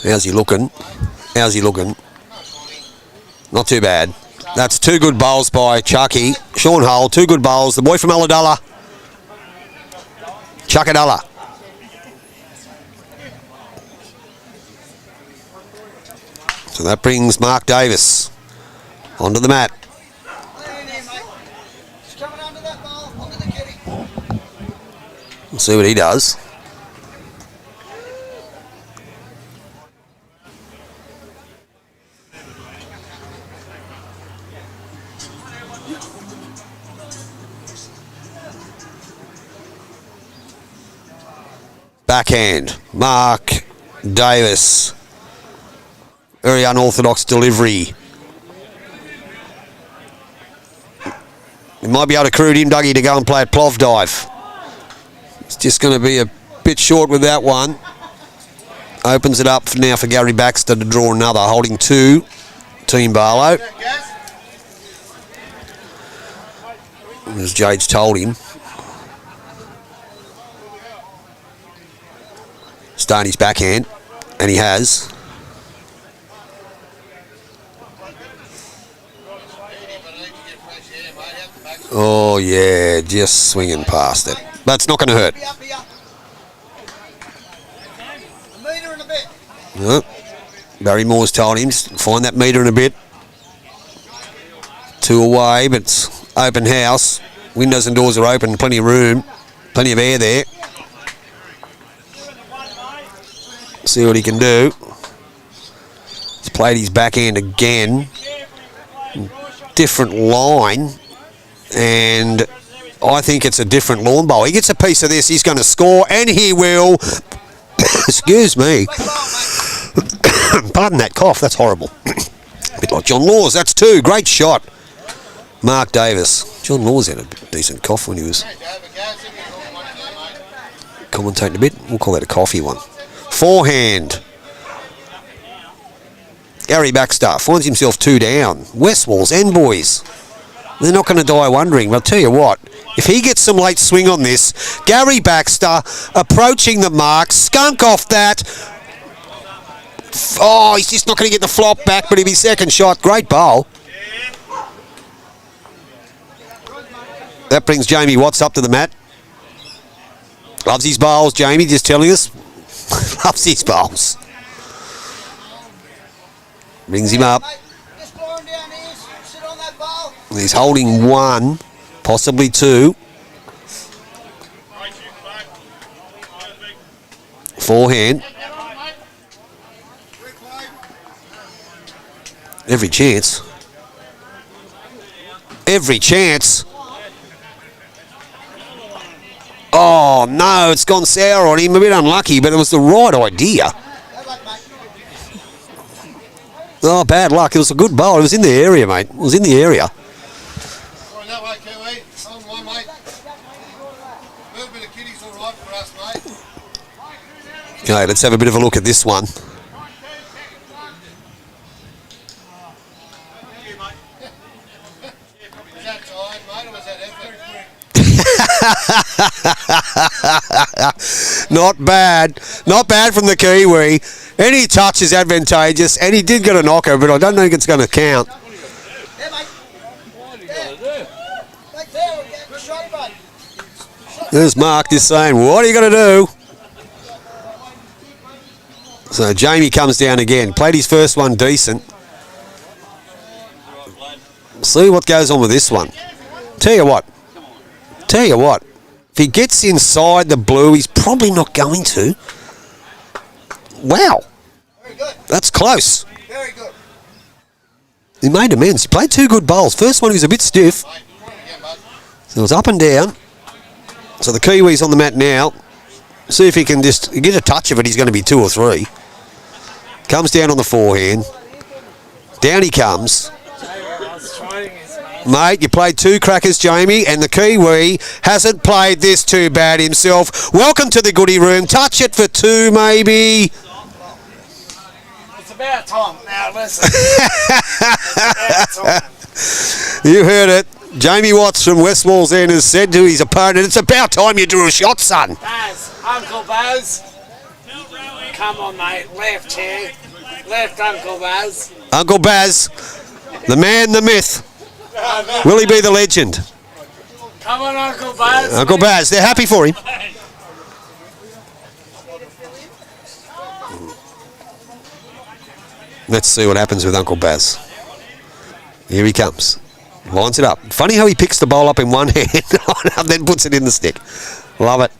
How's he looking? How's he looking? Not too bad. That's 2 good bowls by Chucky. Sean Hull, 2 good bowls. The boy from Ulladulla. Chuckadalla. So that brings Mark Davis onto the mat. We'll see what he does. Backhand, Mark Davis. Very unorthodox delivery. We might be able to recruit him, Dougie, to go and play at Plovdive. It's just going to be a bit short with that one. Opens it up now for Gary Baxter to draw another, holding 2, Team Barlow. As Jade's told him. Start his backhand, and he has. Oh yeah, just swinging past it. But it's not going to hurt. No. Barry Moore's told him, just find that metre in a bit. 2 away, but it's open house. Windows and doors are open, plenty of room, plenty of air there. See what he can do. He's played his backhand again. Different line. And I think it's a different lawn bowl. He gets a piece of this, he's going to score, and he will. Excuse me. Pardon that cough, that's horrible. A bit like John Laws, that's 2. Great shot. Mark Davis. John Laws had a decent cough when he was commentating a bit. We'll call that a coffee one. Forehand. Gary Baxter finds himself 2 down. West Wallsend boys. They're not going to die wondering. But I'll tell you what, if he gets some late swing on this, Gary Baxter approaching the mark, skunk off that. Oh, he's just not going to get the flop back, but he'll be second shot. Great bowl. That brings Jamie Watts up to the mat. Loves his bowls, Jamie, just telling us. Loves his bowls. Brings him up. Just blowing down here, sit on that bowl. He's holding one, possibly two. Forehand. Every chance. Every chance. Oh, no, it's gone sour on him. A bit unlucky, but it was the right idea. Oh, bad luck. It was a good bowl. It was in the area, mate. It was in the area. Going that way, Kiwi. On one, mate. Movement of kitty's all right for us, mate. Okay, let's have a bit of a look at this one. Was that time, mate, or was that effort? Not bad. Not bad from the Kiwi. Any touch is advantageous, and he did get a knocker, but I don't think it's going to count. There, mate. There. Back there, we'll get the shot, bud. There's Mark just saying, what are you going to do? So Jamie comes down again. Played his first one decent. See what goes on with this one. Tell you what. If he gets inside the blue, he's probably not going to. Wow. Very good. That's close. Very good. He made amends. He played two good bowls. First one he was a bit stiff. So it was up and down. So the Kiwi's on the mat now. See if he can just get a touch of it. He's going to be 2 or 3. Comes down on the forehand. Down he comes. Mate, you played 2 crackers, Jamie, and the Kiwi hasn't played this too bad himself. Welcome to the goodie room. Touch it for 2, maybe. It's about time. Now listen. It's about time. You heard it. Jamie Watts from West Walls End has said to his opponent, it's about time you drew a shot, son. Baz, Uncle Baz. Come on, mate. Left here. Left, Uncle Baz. Uncle Baz, the man, the myth. Will he be the legend? Come on, Uncle Baz. Uncle Baz, they're happy for him. Let's see what happens with Uncle Baz. Here he comes. Lines it up. Funny how he picks the bowl up in one hand and then puts it in the stick. Love it.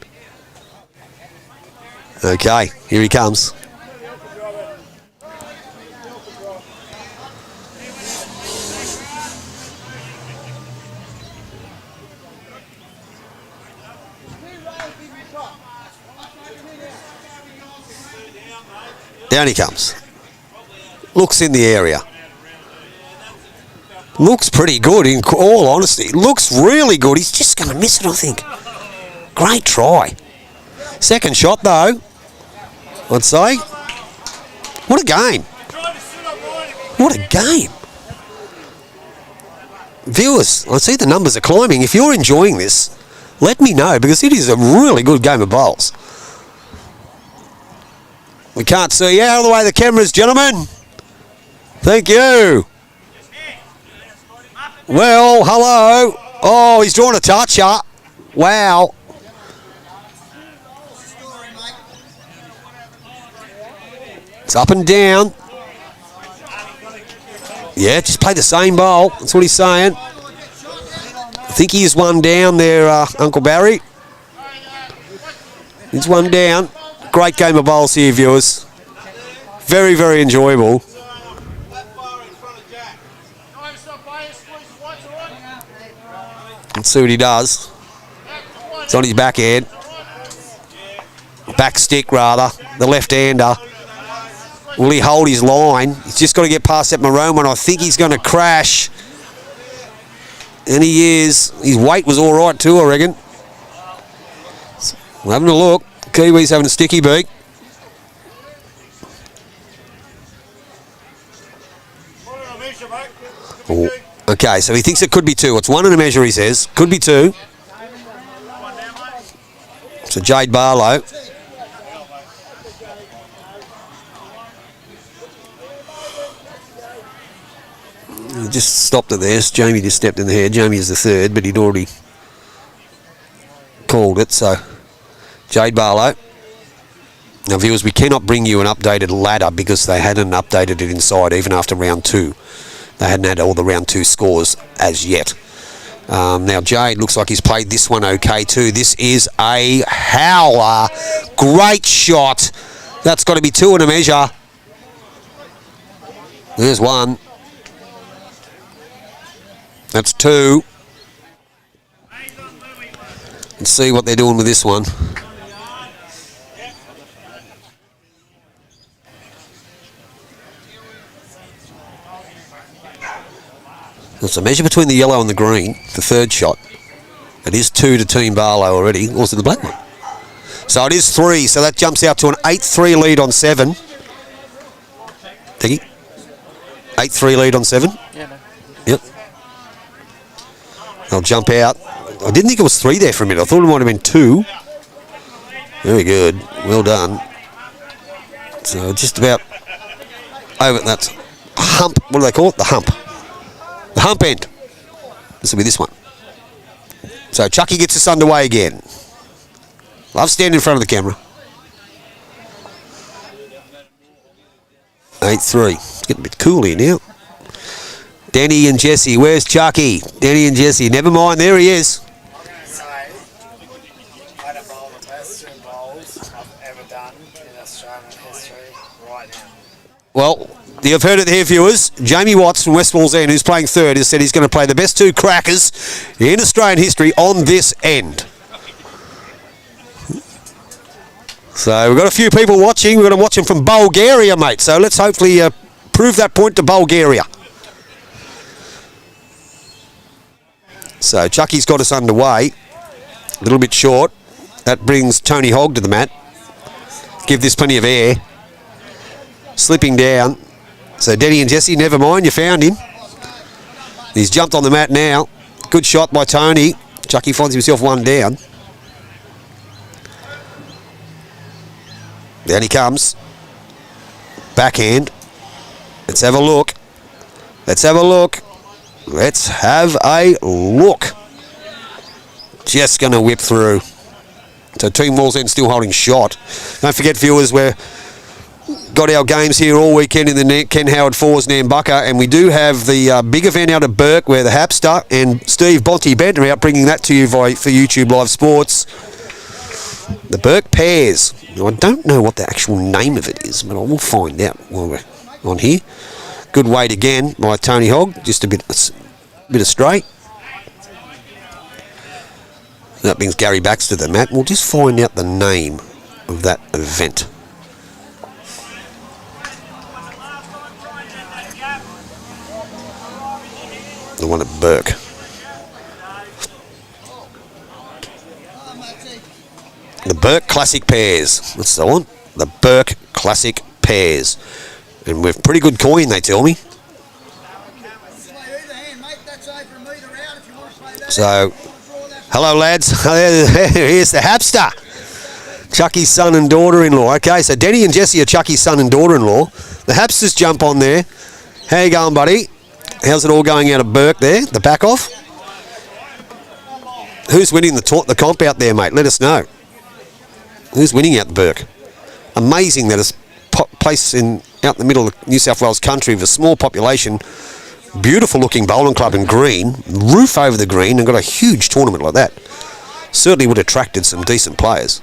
Okay, here he comes. Down he comes. Looks in the area. Looks pretty good, in all honesty. Looks really good. He's just going to miss it, I think. Great try. Second shot, though, I'd say. What a game. What a game. Viewers, I see the numbers are climbing. If you're enjoying this, let me know, because it is a really good game of bowls. We can't see you. Out of the way, the cameras, gentlemen. Thank you. Well, hello. Oh, he's drawn a toucher. Wow. It's up and down. Yeah, just play the same bowl. That's what he's saying. I think he is one down there, Uncle Barry. He's one down. Great game of bowls here, viewers. Very, very enjoyable. Let's see what he does. It's on his backhand. Back stick, rather. The left-hander. Will he hold his line? He's just got to get past that maroon one. I think he's going to crash. And he is. His weight was all right too, I reckon. We're having a look. Kiwi's having a sticky beak. Oh, okay, so he thinks it could be 2. It's 1 and a measure, he says. Could be 2. So Jade Barlow. He just stopped it there. Jamie just stepped in there. Jamie is the third, but he'd already called it. So, Jade Barlow. Now, viewers, we cannot bring you an updated ladder because they hadn't updated it inside even after round 2. They hadn't had all the round 2 scores as yet. Now, Jade looks like he's played this one okay too. This is a howler. Great shot. That's got to be 2 in a measure. There's 1. That's 2. Let's see what they're doing with this one. There's a measure between the yellow and the green, the third shot. It is 2 to Team Barlow already. Or was it the black one? So it is 3, so that jumps out to an 8-3 lead on 7. Thingy? 8-3 lead on 7? Yeah, no. Yep. They'll jump out. I didn't think it was 3 there for a minute. I thought it might have been 2. Very good. Well done. So just about over that hump. What do they call it? The hump. The hump end. This will be this one. So Chucky gets us underway again. Love standing in front of the camera. 8-3. It's getting a bit cool here now. Danny and Jesse. Where's Chucky? Danny and Jesse. Never mind. There he is. So, I don't bowl the best 2 bowls I've ever done in Australian history right now. Well, you've heard it here, viewers. Jamie Watts from West Wallsend, who's playing third, has said he's going to play the best 2 crackers in Australian history on this end. So we've got a few people watching. We're going to watch them from Bulgaria, mate. So let's hopefully prove that point to Bulgaria. So Chucky's got us underway. A little bit short. That brings Tony Hogg to the mat. Give this plenty of air. Slipping down. So Denny and Jesse, never mind, you found him. He's jumped on the mat now. Good shot by Tony. Chucky finds himself 1 down. Down he comes. Backhand. Let's have a look. Let's have a look. Let's have a look. Just going to whip through. So Team Wallsend still holding shot. Don't forget, viewers, we're got our games here all weekend in the Ken Howard Fours Nambucca, and we do have the big event out of Burke where the Hapster and Steve Bonty Bent are out bringing that to you for YouTube Live Sports. The Burke Pairs. Now, I don't know what the actual name of it is, but I will find out while we're on here. Good weight again by Tony Hogg, just a bit of straight. That brings Gary Baxter to the mat. We'll just find out the name of that event. The one at Burke. The Burke Classic Pairs. That's the one. The Burke Classic Pairs. And with pretty good coin, they tell me. So, hello lads. Here's the Hapster. Chucky's son and daughter-in-law. Okay, so Denny and Jesse are Chucky's son and daughter-in-law. The Hapsters jump on there. How you going, buddy? How's it all going out of Burke there? The back off? Who's winning the comp out there, mate? Let us know. Who's winning out Burke? Amazing that it's place out in the middle of New South Wales country with a small population, beautiful looking bowling club in green, roof over the green, and got a huge tournament like that. Certainly would have attracted some decent players.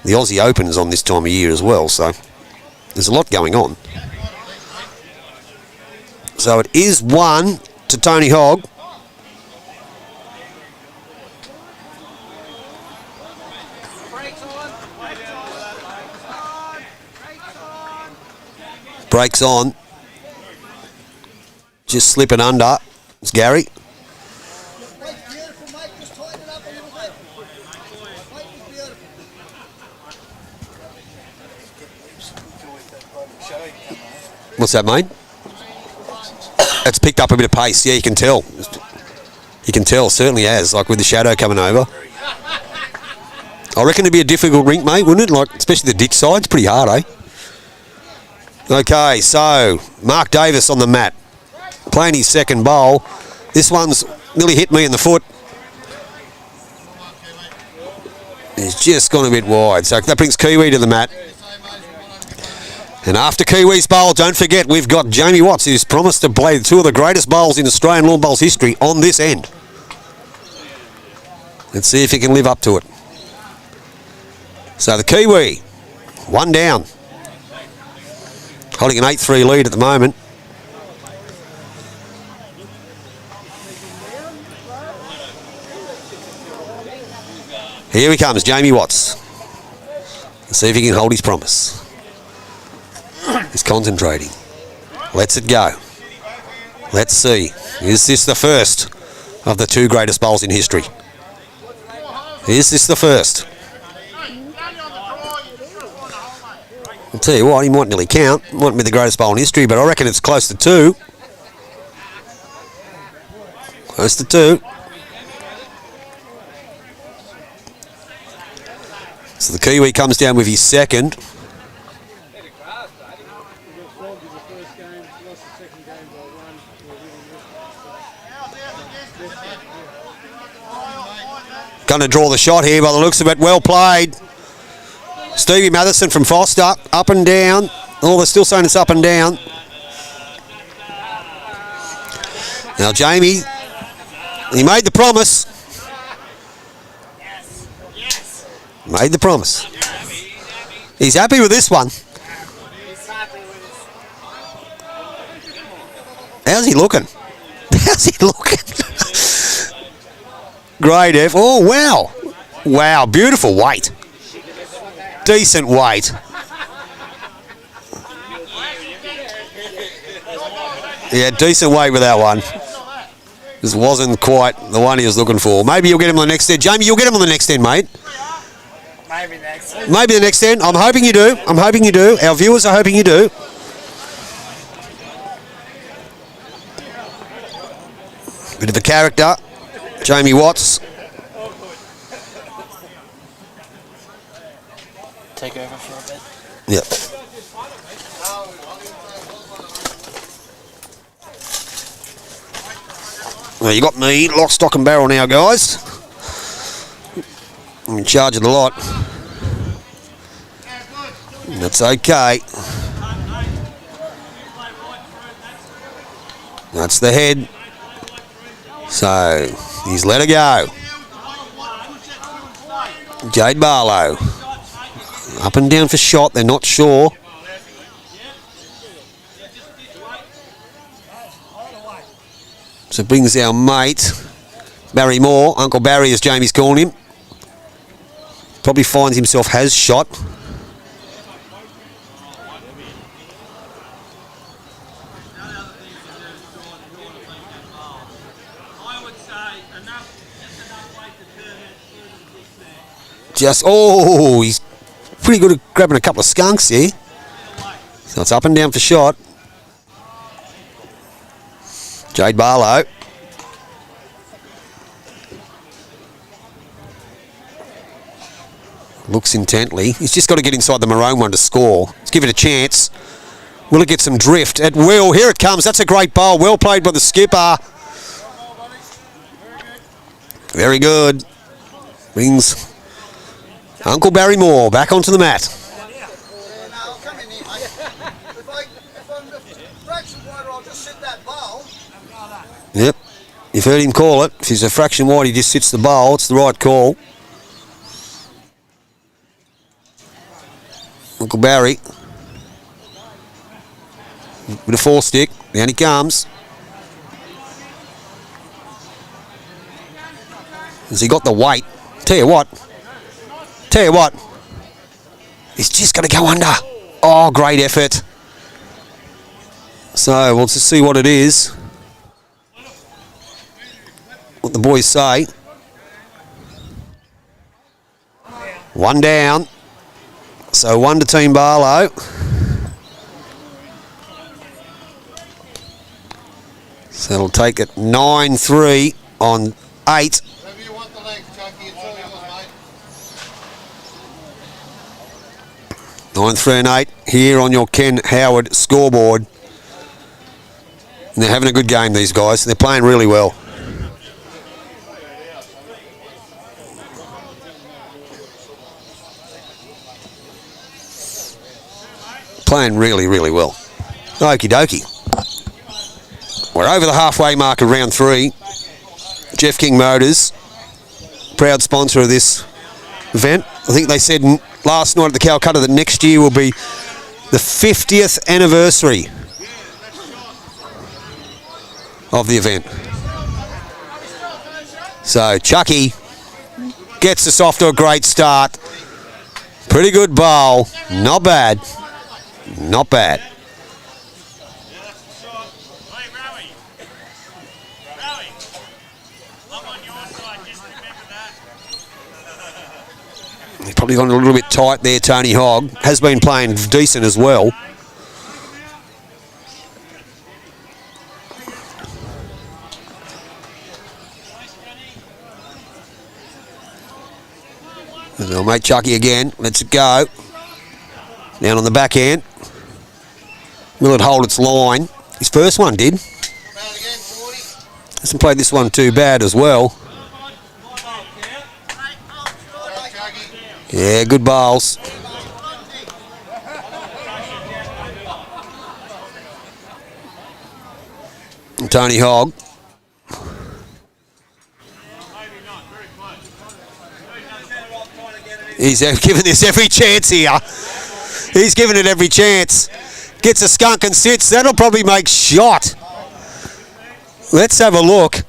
The Aussie Open is on this time of year as well, so there's a lot going on. So it is 1 to Tony Hogg. Breaks on. Just slipping under. It's Gary. What's that, mate? It's picked up a bit of pace. Yeah, you can tell. You can tell, certainly has, like with the shadow coming over. I reckon it'd be a difficult rink, mate, wouldn't it? Like, especially the ditch side. It's pretty hard, eh? Okay, so Mark Davis on the mat, playing his second bowl. This one's nearly hit me in the foot. He's just gone a bit wide, so that brings Kiwi to the mat. And after Kiwi's bowl, don't forget, we've got Jamie Watts, who's promised to play two of the greatest bowls in Australian lawn bowls history on this end. Let's see if he can live up to it. So the Kiwi, one down. Holding an 8-3 lead at the moment. Here he comes, Jamie Watts. Let's see if he can hold his promise. He's concentrating. Lets it go. Let's see. Is this the first of the two greatest bowls in history? Is this the first? I'll tell you what, he might nearly count. Mightn't be the greatest bowl in history, but I reckon it's close to two. Close to two. So the Kiwi comes down with his second. Going to draw the shot here by the looks of it. Well played. Stevie Matheson from Foster, up and down. Oh, they're still saying it's up and down. Now Jamie, he made the promise. Made the promise. He's happy with this one. How's he looking? How's he looking? Great F. Oh, wow. Wow, beautiful weight. Decent weight. Yeah, decent weight with that one. This wasn't quite the one he was looking for. Maybe you'll get him on the next end. Jamie, you'll get him on the next end, mate. Maybe next end. Maybe the next end. I'm hoping you do. I'm hoping you do. Our viewers are hoping you do. Bit of a character. Jamie Watts. Take over for a bit. Yep. Well, you got me, lock, stock and barrel now, guys. I'm in charge of the lot. That's okay. That's the head. So, he's let her go. Jade Barlow. Up and down for shot, they're not sure. So it brings our mate, Barry Moore, Uncle Barry as Jamie's calling him. Probably finds himself has shot. Just, oh, he's pretty good at grabbing a couple of skunks here. So it's up and down for shot. Jade Barlow. Looks intently. He's just got to get inside the maroon one to score. Let's give it a chance. Will it get some drift? It will. Here it comes. That's a great bowl. Well played by the skipper. Very good. Brings Uncle Barry Moore back onto the mat. Now, come in here, mate. If I'm a fraction wider, I'll just sit that bowl. Yep. You've heard him call it. If he's a fraction wide, he just sits the bowl. It's the right call. Uncle Barry. With a 4-stick. Down he comes. Has he got the weight? Tell you what. He's just going to go under. Oh, great effort. So, we'll just see what it is. What the boys say. One down. So, one to Team Barlow. So, it'll take it 9-3 on 8. Wherever you want the legs, Chucky, it's all yours, mate. 9, 3 and 8 here on your Ken Howard scoreboard. And they're having a good game, these guys. They're playing really well. Playing really, really well. Okie dokie. We're over the halfway mark of round 3. Geoff King Motors, proud sponsor of this event. I think they said last night at the Calcutta that next year will be the 50th anniversary of the event. So Chucky gets us off to a great start. Pretty good bowl. Not bad. Not bad. He's probably gone a little bit tight there, Tony Hogg. Has been playing decent as well. And they'll make Chucky again. Let's go. Down on the back end. Will it hold its line? His first one did. Hasn't played this one too bad as well. Yeah, good bowls. And Tony Hogg. He's given this every chance here. He's given it every chance. Gets a skunk and sits. That'll probably make shot. Let's have a look.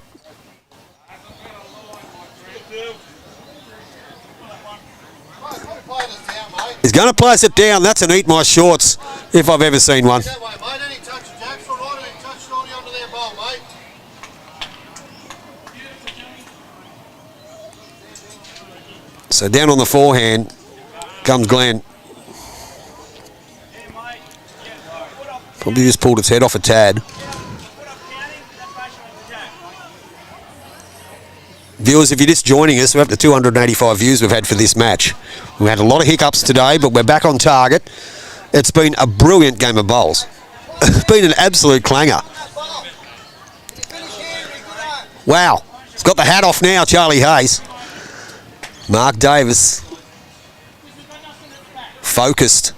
He's going to place it down. That's an eat my shorts if I've ever seen one. So down on the forehand comes Glenn. Probably just pulled its head off a tad. Viewers, if you're just joining us, we're up to 285 views we've had for this match. We had a lot of hiccups today, but we're back on target. It's been a brilliant game of bowls. It's been an absolute clanger. Wow. He's got the hat off now, Charlie Hayes. Mark Davis. Focused.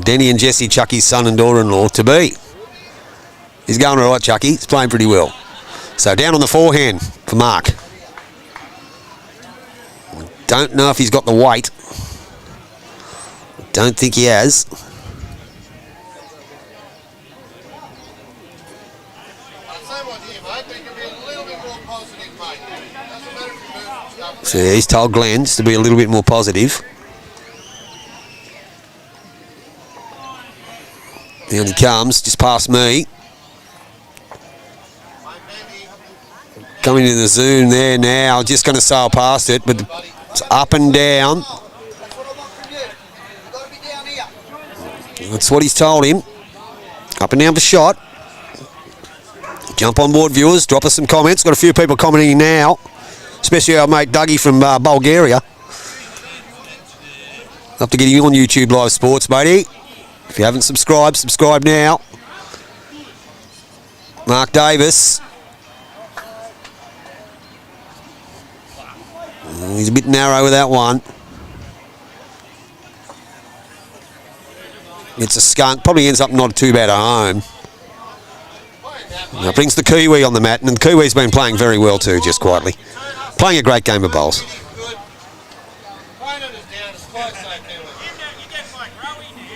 Denny and Jesse, Chucky's son and daughter-in-law to be. He's going all right, Chucky. He's playing pretty well. So down on the forehand for Mark. Don't know if he's got the weight. Don't think he has. So he's told Glenn to be a little bit more positive. Down he comes, just past me. Coming into the zoom there now, just going to sail past it, but it's up and down. That's what he's told him. Up and down for shot. Jump on board, viewers. Drop us some comments. Got a few people commenting now, especially our mate Dougie from Bulgaria. Love to get you on YouTube Live Sports, matey. If you haven't subscribed, subscribe now. Mark Davis. He's a bit narrow with that one. It's a skunk. Probably ends up not too bad at home. Now brings the Kiwi on the mat, and the Kiwi's been playing very well too, just quietly. Playing a great game of bowls.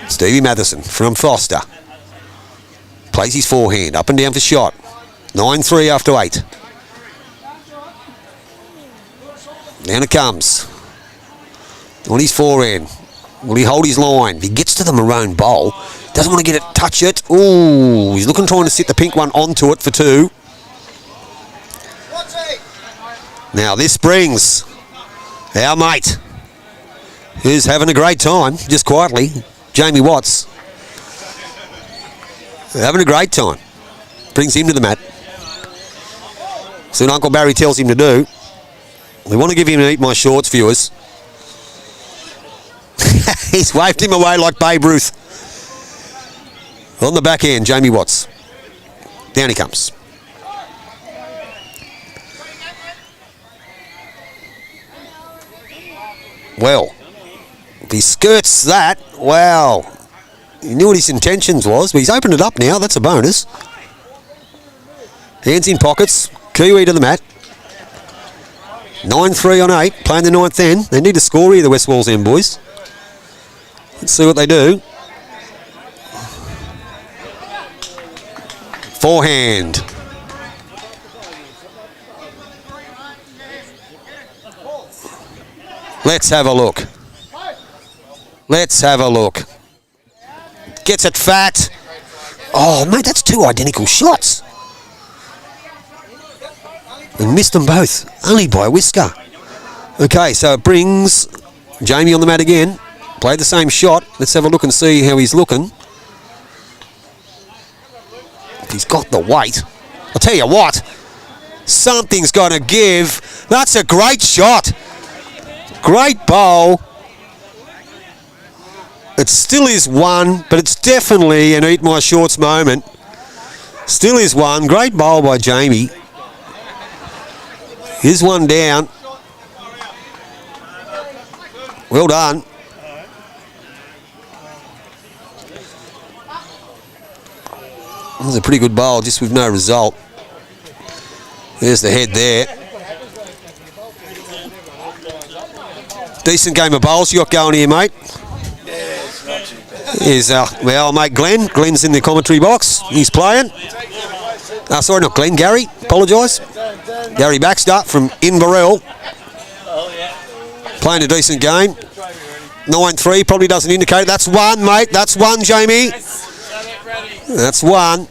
Stevie Matheson from Foster. Plays his forehand, up and down for shot. 9-3 after 8. Down it comes. On his forehand. Will he hold his line? If he gets to the maroon bowl, doesn't want to get it, touch it. Ooh, he's looking, trying to sit the pink one onto it for 2. Now this brings our mate, who's having a great time, just quietly, Jamie Watts. Having a great time. Brings him to the mat. So Uncle Barry tells him to do. We want to give him an Eat My Shorts, viewers. He's waved him away like Babe Ruth. On the back end, Jamie Watts. Down he comes. Well, if he skirts that, wow. He knew what his intentions was, but he's opened it up now. That's a bonus. Hands in pockets. Kiwi to the mat. 9-3 on 8. Playing the 9th end. They need to score here, the West Walls End boys. Let's see what they do. Forehand. Let's have a look. Let's have a look. Gets it fat. Oh, mate, that's 2 identical shots. And missed them both, only by a whisker. Okay, so it brings Jamie on the mat again. Played the same shot. Let's have a look and see how he's looking. If he's got the weight. I'll tell you what, something's got to give. That's a great shot. Great bowl. It still is 1, but it's definitely an Eat My Shorts moment. Still is 1. Great bowl by Jamie. Here's 1 down. Well done. That was a pretty good bowl, just with no result. There's the head there. Decent game of bowls you got going here, mate. Here's our mate Glenn. Glenn's in the commentary box. He's playing. Sorry, not Glenn. Gary. Apologise. Gary Baxter from Inverell. Playing a decent game. 9-3 probably doesn't indicate it. That's 1, mate. That's 1, Jamie. That's 1.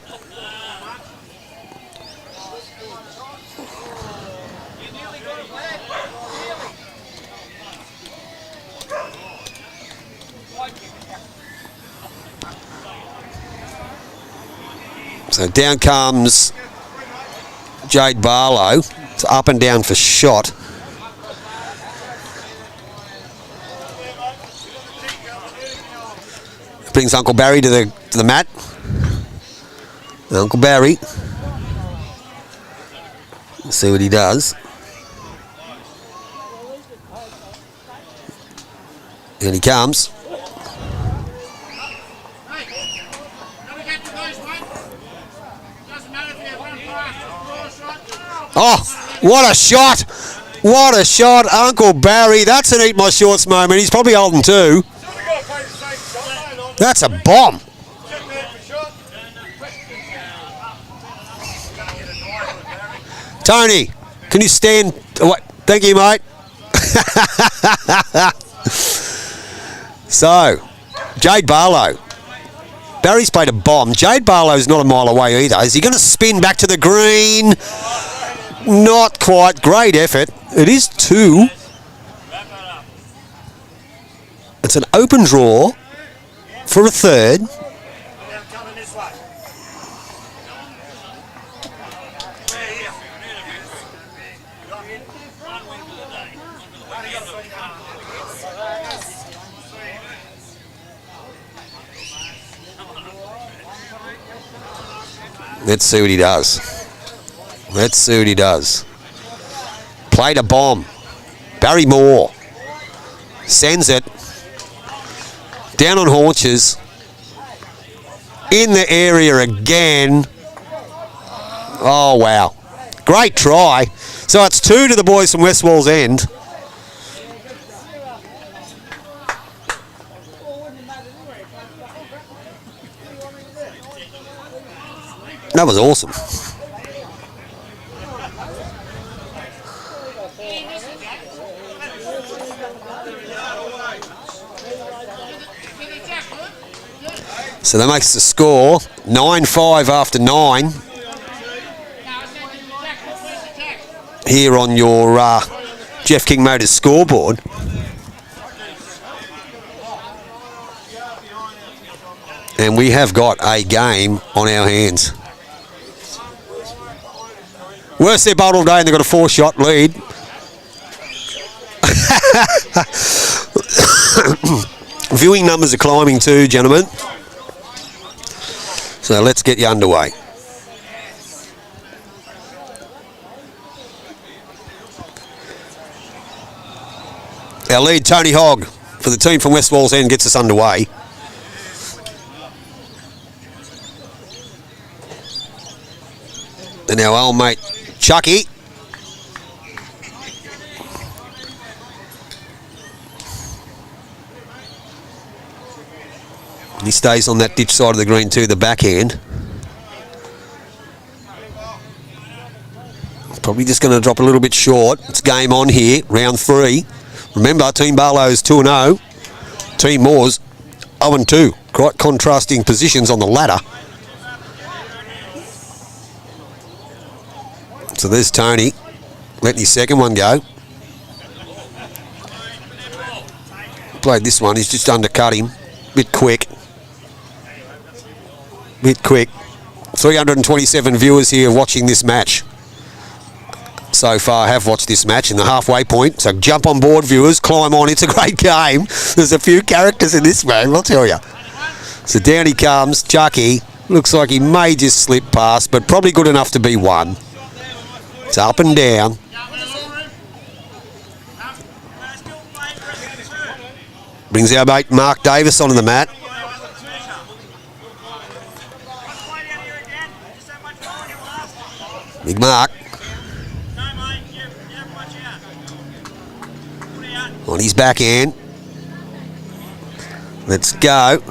So down comes Jade Barlow. It's up and down for shot. Brings Uncle Barry to the mat. Uncle Barry. Let's see what he does. And he comes. Oh, what a shot! What a shot, Uncle Barry. That's an Eat My Shorts moment. He's probably holding 2. That's a bomb. Tony, can you stand? Thank you, mate. So, Jade Barlow. Barry's played a bomb. Jade Barlow's not a mile away either. Is he going to spin back to the green? Not quite. Great effort. It is 2. It's an open draw for a 3rd. Let's see what he does. Let's see what he does. Played a bomb. Barry Moore sends it down on haunches. In the area again. Oh, wow. Great try. So it's 2 to the boys from West Walls End. That was awesome. So that makes the score 9-5 after 9 here on your Geoff King Motors scoreboard. And we have got a game on our hands. Worst they've bowled all day and they've got a 4-shot lead. Viewing numbers are climbing too, gentlemen. So let's get you underway. Our lead, Tony Hogg, for the team from West Walls End, gets us underway. And our old mate, Chucky. He stays on that ditch side of the green too, the backhand. Probably just going to drop a little bit short. It's game on here, round 3. Remember, Team Barlow's 2-0. Team Moores 0-2. Quite contrasting positions on the ladder. So there's Tony letting his second one go. Played this one, he's just undercut him. Bit quick. 327 viewers here watching this match. So far have watched this match in the halfway point. So jump on board, viewers. Climb on. It's a great game. There's a few characters in this game, I'll tell you. So down he comes. Chucky. Looks like he may just slip past, but probably good enough to be one. It's up and down. Brings our mate Mark Davis onto the mat. Big Mark. On his backhand. Let's go.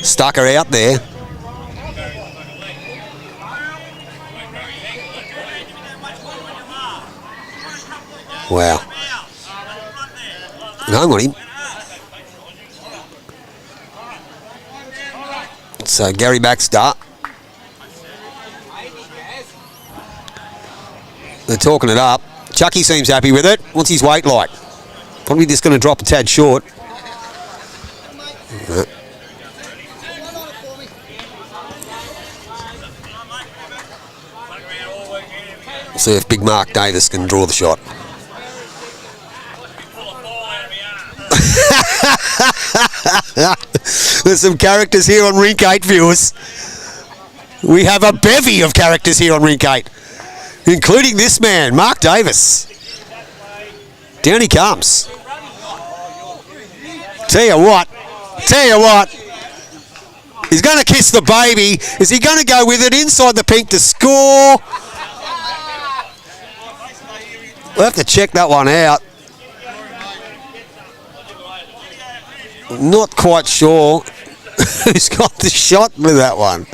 Stuck her out there. Wow. Hung on him. So Gary Baxter. They're talking it up. Chucky seems happy with it. What's his weight like? Probably just going to drop a tad short. See if Big Mark Davis can draw the shot. There's some characters here on Rink 8, viewers. We have a bevy of characters here on Rink 8, including this man, Mark Davis. Down he comes. Tell you what. He's going to kiss the baby. Is he going to go with it inside the pink to score? We'll have to check that one out. Not quite sure who's got the shot with that one.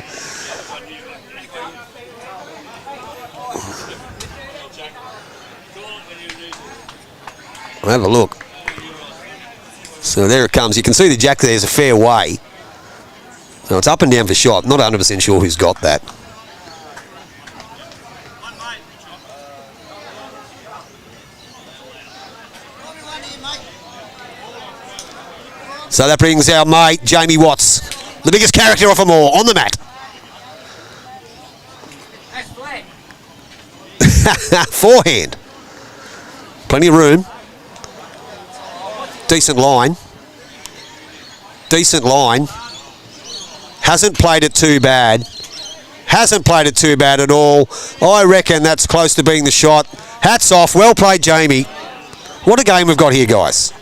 I'll have a look. So there it comes. You can see the jack there's a fair way. So it's up and down for shot. Not 100% sure who's got that. So that brings our mate, Jamie Watts, the biggest character of them all, on the mat. Forehand. Plenty of room. Decent line. Hasn't played it too bad. At all. I reckon that's close to being the shot. Hats off. Well played, Jamie. What a game we've got here, guys.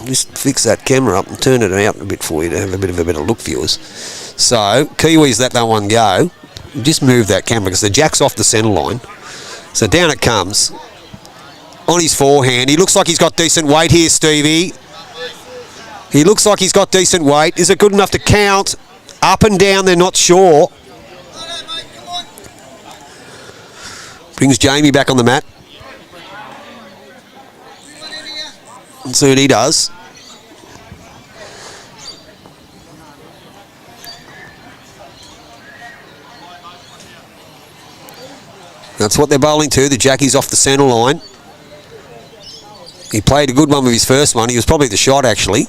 Just fix that camera up and turn it out a bit for you to have a bit of a better look, viewers. So, Kiwis let that one go. Just move that camera because the jack's off the centre line. So down it comes. On his forehand. He looks like he's got decent weight here, Stevie. He looks like he's got decent weight. Is it good enough to count? Up and down, they're not sure. Brings Jamie back on the mat. And soon he does. That's what they're bowling to. The Jackie's off the centre line. He played a good one with his first one. He was probably the shot, actually.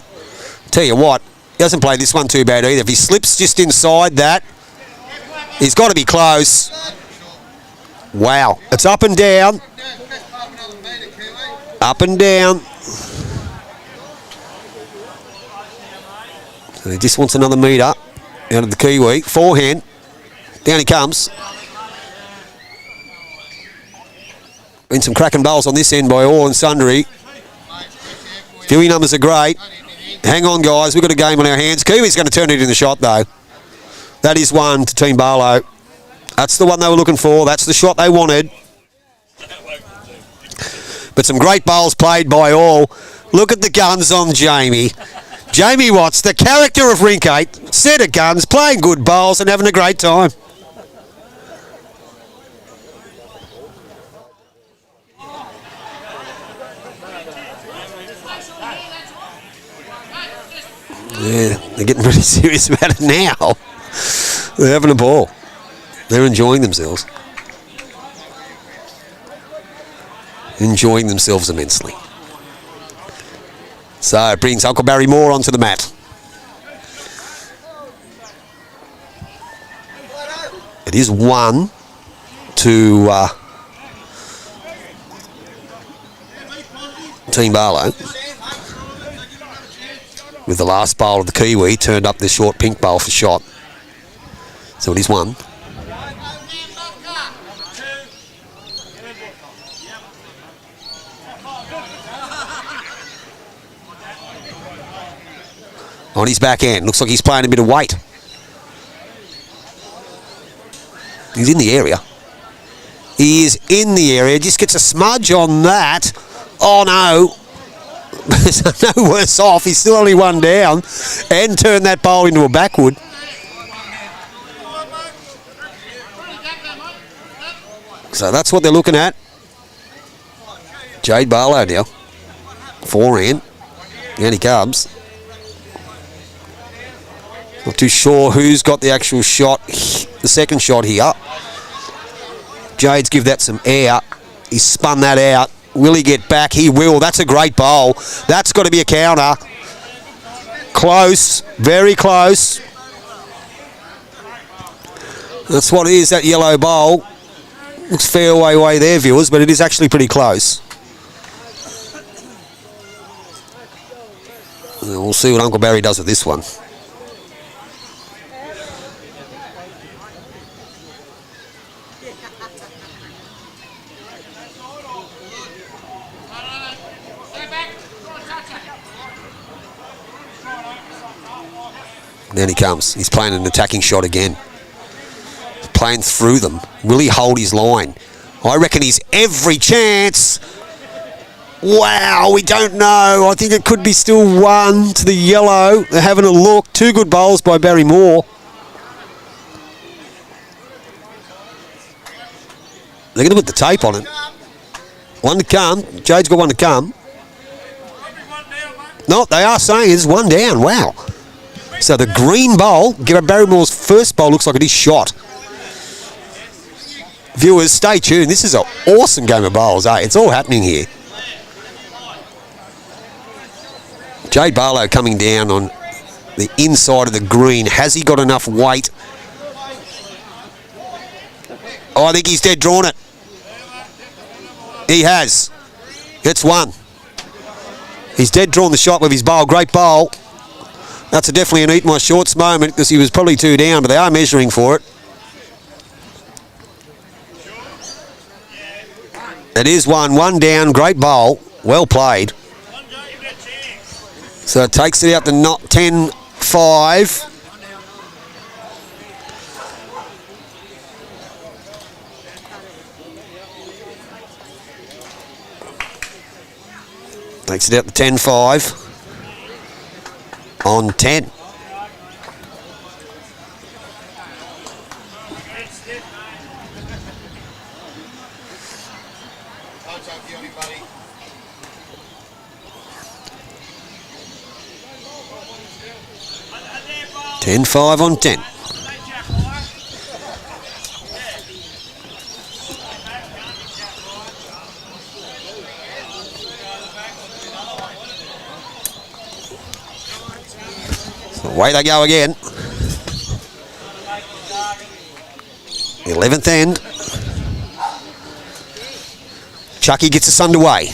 Tell you what, He hasn't played this one too bad either. If he slips just inside that, he's got to be close. Wow. It's up and down. Up and down. So he just wants another metre out of the Kiwi. Forehand. Down he comes. Been some cracking bowls on this end by all and sundry. Viewing numbers are great. Hang on, guys. We've got a game on our hands. Kiwi's going to turn it in the shot, though. That is one to Team Barlow. That's the one they were looking for. That's the shot they wanted. But some great bowls played by all. Look at the guns on Jamie. Jamie Watts, the character of Rink 8, set of guns, playing good bowls and having a great time. Yeah, they're getting pretty serious about it now. They're having a ball. They're enjoying themselves. Enjoying themselves immensely. So it brings Uncle Barry Moore onto the mat. It is 1 to Team Barlow. With the last bowl of the Kiwi turned up the short pink bowl for shot. So it is 1. On his back end. Looks like he's playing a bit of weight. He's in the area. He is in the area. Just gets a smudge on that. Oh no. No worse off. He's still only 1 down. And turned that bowl into a backward. So that's what they're looking at. Jade Barlow now. Forehand. Down he comes. Not too sure who's got the actual shot, the second shot here. Jade's give that some air. He's spun that out. Will he get back? He will. That's a great bowl. That's got to be a counter. Close. Very close. That's what it is, that yellow bowl. Looks fairway way there, viewers, but it is actually pretty close. We'll see what Uncle Barry does with this one. Then he comes. He's playing an attacking shot again. He's playing through them. Will he hold his line? I reckon he's every chance. Wow, we don't know. I think it could be still 1 to the yellow. They're having a look. 2 good bowls by Barry Moore. They're going to put the tape on it. 1 to come. Jade's got 1 to come. No, they are saying it's 1 down. Wow. So the green bowl, Barry Moore's first bowl, looks like it is shot. Viewers, stay tuned. This is an awesome game of bowls, eh? It's all happening here. Jade Barlow coming down on the inside of the green. Has he got enough weight? Oh, I think he's dead drawn it. He has. It's 1. He's dead drawn the shot with his bowl. Great bowl. That's definitely an eat my shorts moment because he was probably 2 down, but they are measuring for it. It is 1 down, great bowl, well played. So it takes it out to 10-5. Takes it out to 10-5. On 10. $10-5 on 10. Away they go again. 11th end. Chucky gets us underway.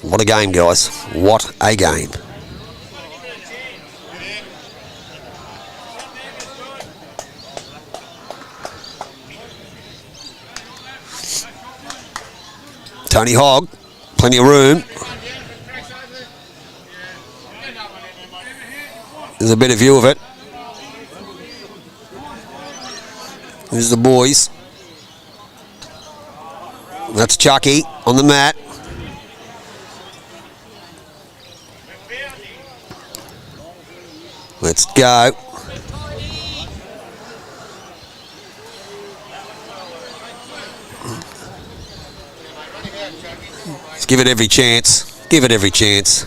What a game, guys. What a game. Tony Hogg, plenty of room. There's a better view of it. There's the boys. That's Chucky on the mat. Let's go. Let's give it every chance. Give it every chance.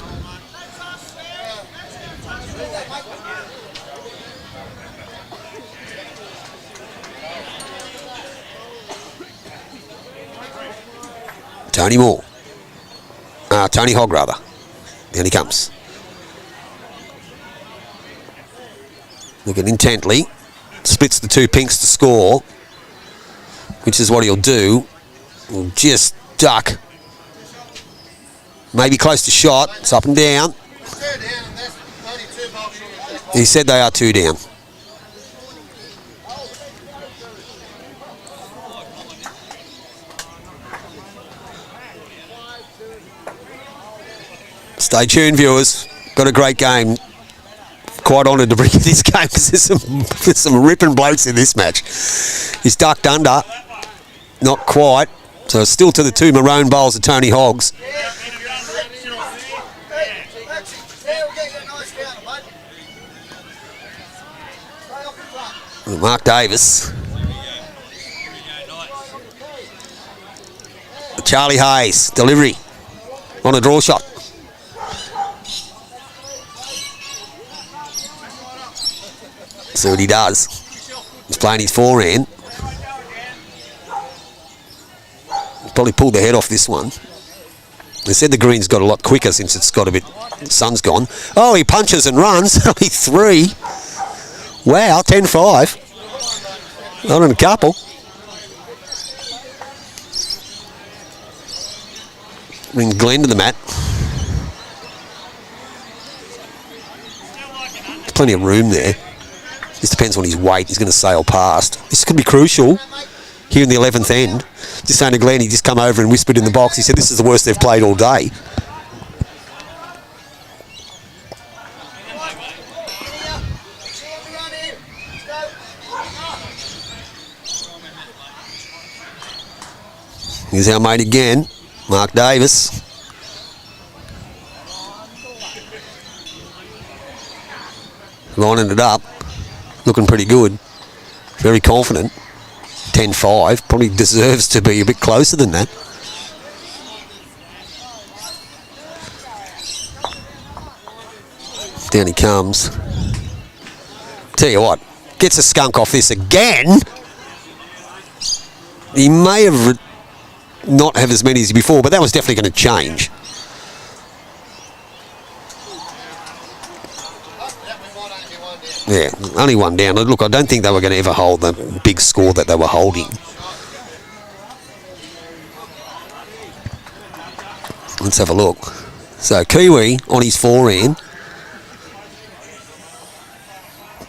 Tony Moore. Tony Hogg, rather. Down he comes. Looking intently. Splits the two pinks to score, which is what he'll do. He'll just duck. Maybe close to shot. It's up and down. He said they are 2 down. Stay tuned, viewers. Got a great game. Quite honoured to bring you this game because there's some ripping blokes in this match. He's ducked under. Not quite. So it's still to the 2 maroon bowls of Tony Hogg's. Mark Davis. Charlie Hayes. Delivery. On a draw shot. See what he does. He's playing his forehand. He's probably pulled the head off this one. They said the green's got a lot quicker since it's got a bit... The sun's gone. Oh, he punches and runs. Only 3. Wow, 10-5. Not in a couple. Bring Glenn to the mat. There's plenty of room there. Just depends on his weight. He's going to sail past. This could be crucial here in the 11th end. Just saying to Glenn, he just come over and whispered in the box. He said this is the worst they've played all day. Here's our mate again, Mark Davis. Lining it up. Looking pretty good. Very confident. 10-5. Probably deserves to be a bit closer than that. Down he comes. Tell you what, gets a skunk off this again. He may have not have as many as before, but that was definitely going to change. Yeah, only 1 down. Look, I don't think they were going to ever hold the big score that they were holding. Let's have a look. So Kiwi on his forehand.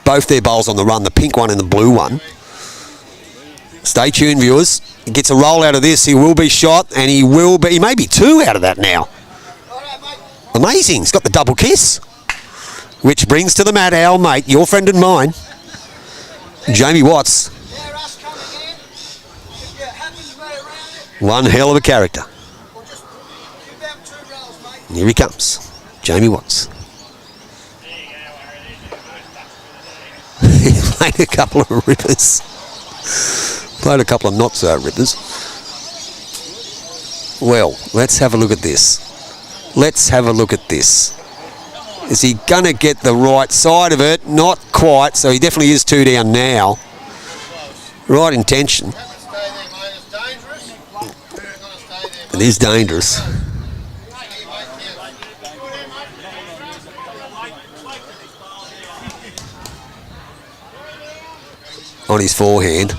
Both their bowls on the run, the pink one and the blue one. Stay tuned, viewers. He gets a roll out of this. He will be shot, and he may be 2 out of that now. Amazing. He's got the double kiss. Which brings to the mat our mate, your friend and mine, Jamie Watts. One hell of a character. Here he comes, Jamie Watts. He's played a couple of rippers. Played a couple of not so rippers. Well, let's have a look at this. Let's have a look at this. Is he going to get the right side of it? Not quite, so he definitely is 2 down now. Right intention. It is dangerous. On his forehand.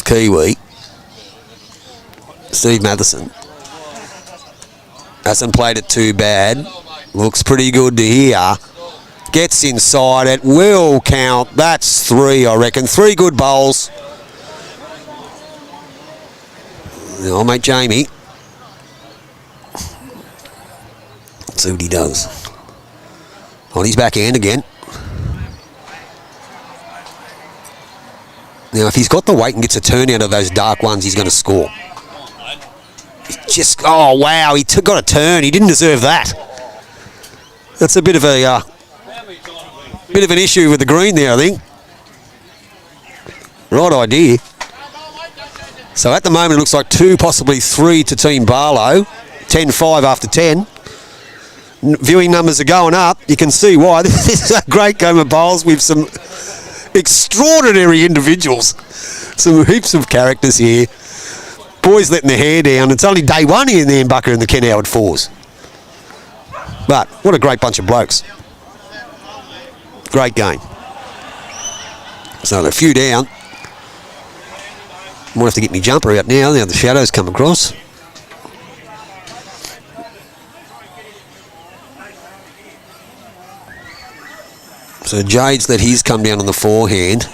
Kiwi. Steve Matheson. Hasn't played it too bad. Looks pretty good to here. Gets inside it. Will count. That's 3, I reckon. 3 good bowls. I'll make Jamie. Let's see what he does. On his backhand again. Now, if he's got the weight and gets a turn out of those dark ones, he's going to score. Just, oh, wow, he got a turn. He didn't deserve that. That's a bit of an issue with the green there, I think. Right idea. So at the moment, it looks like 2, possibly 3 to Team Barlow. 10-5 after 10. Viewing numbers are going up. You can see why. This is a great game of bowls with some extraordinary individuals. Some heaps of characters here. Boys letting their hair down. It's only day 1 here in the Mbucker and the Ken Howard fours. But what a great bunch of blokes. Great game. So a few down. Might have to get my jumper out now the shadows come across. So Jade's let his come down on the forehand.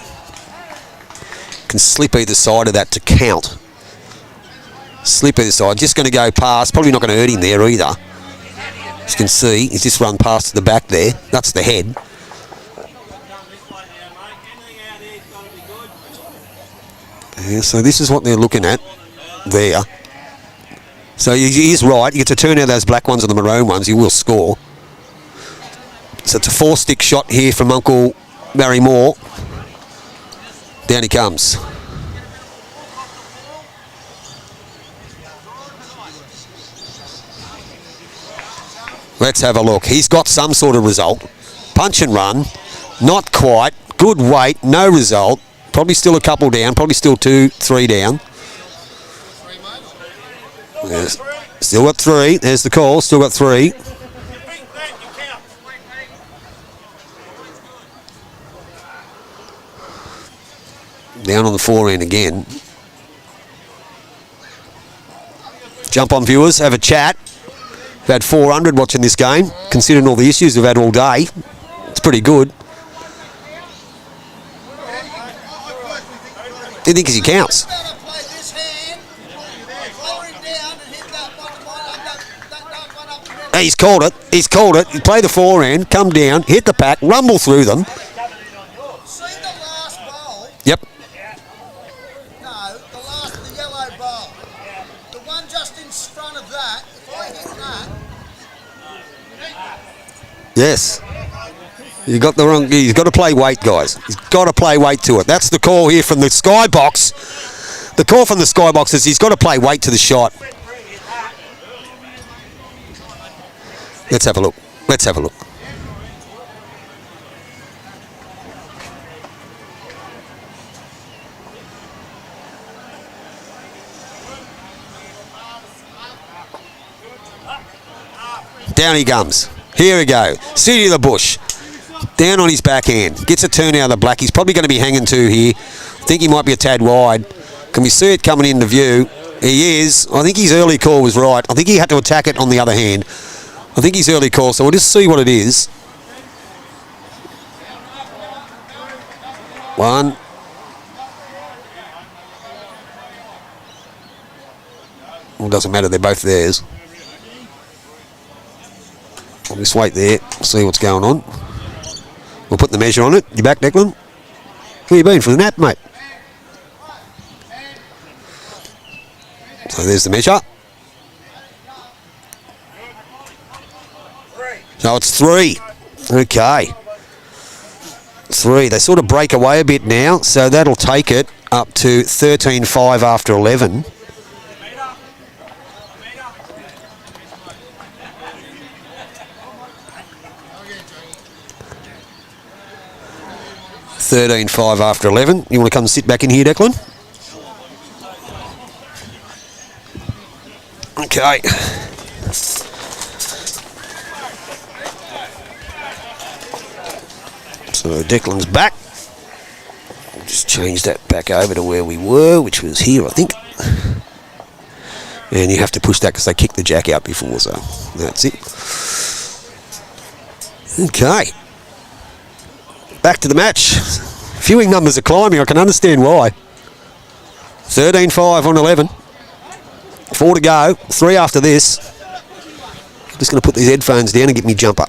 Can slip either side of that to count. Slip either side. Just going to go past. Probably not going to hurt him there either. As you can see, he's just run past to the back there. That's the head. Yeah, so this is what they're looking at there. So he is right. You get to turn out those black ones and the maroon ones. You will score. So it's a 4-stick shot here from Uncle Barry Moore. Down he comes. Let's have a look. He's got some sort of result. Punch and run. Not quite. Good weight. No result. Probably still a couple down. Probably still 2, 3 down. Yes. Still got 3. There's the call. Still got 3. Down on the forehand again. Jump on, viewers. Have a chat. We've had 400 watching this game. Considering all the issues we've had all day, it's pretty good. Do you think he counts? He's called it. He's called it. He play the forehand, come down, hit the pack, rumble through them. See the last bowl? Yep. No, the yellow bowl. The one just in front of that. If I hit that. Yes. You got the wrong. He's got to play weight, guys. He's got to play weight to it. That's the call here from the skybox. The call from the skybox is he's got to play weight to the shot. Let's have a look. Let's have a look. Down he comes. Here we go. City of the bush. Down on his backhand. Gets a turn out of the black. He's probably going to be hanging to here. I think he might be a tad wide. Can we see it coming into view? He is. I think his early call was right. I think he had to attack it on the other hand. I think his early call, so we'll just see what it is. 1. Well, it doesn't matter, they're both theirs. I'll just wait there, see what's going on. We'll put the measure on it. You back, Declan? Where you been for the nap, mate? So there's the measure. So it's 3. Okay. 3. They sort of break away a bit now, so that'll take it up to 13-5 after 11. $13-5 after 11. You want to come and sit back in here, Declan? Okay. So Declan's back. We'll just change that back over to where we were, which was here, I think. And you have to push that because they kicked the jack out before, so that's it. Okay. Back to the match. Viewing numbers are climbing, I can understand why. 13-5 on 11. 4 to go, 3 after this. I'm just going to put these headphones down and get me jumper.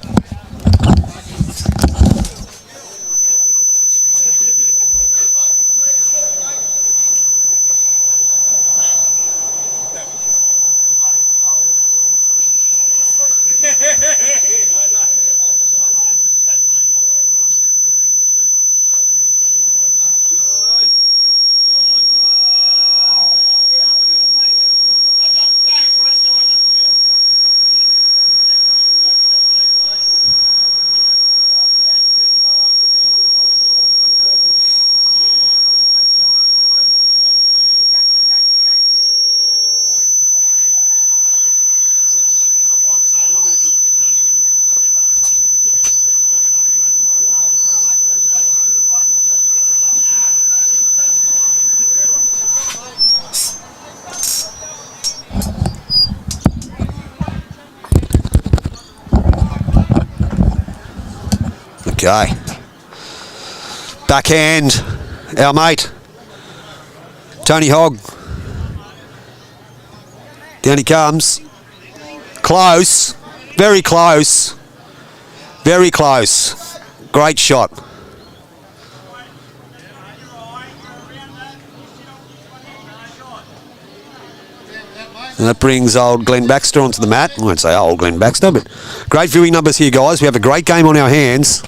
Okay. Backhand, our mate, Tony Hogg. Down he comes. Close. Very close. Very close. Great shot. And that brings old Glenn Baxter onto the mat. I won't say old Glenn Baxter, but great viewing numbers here, guys. We have a great game on our hands.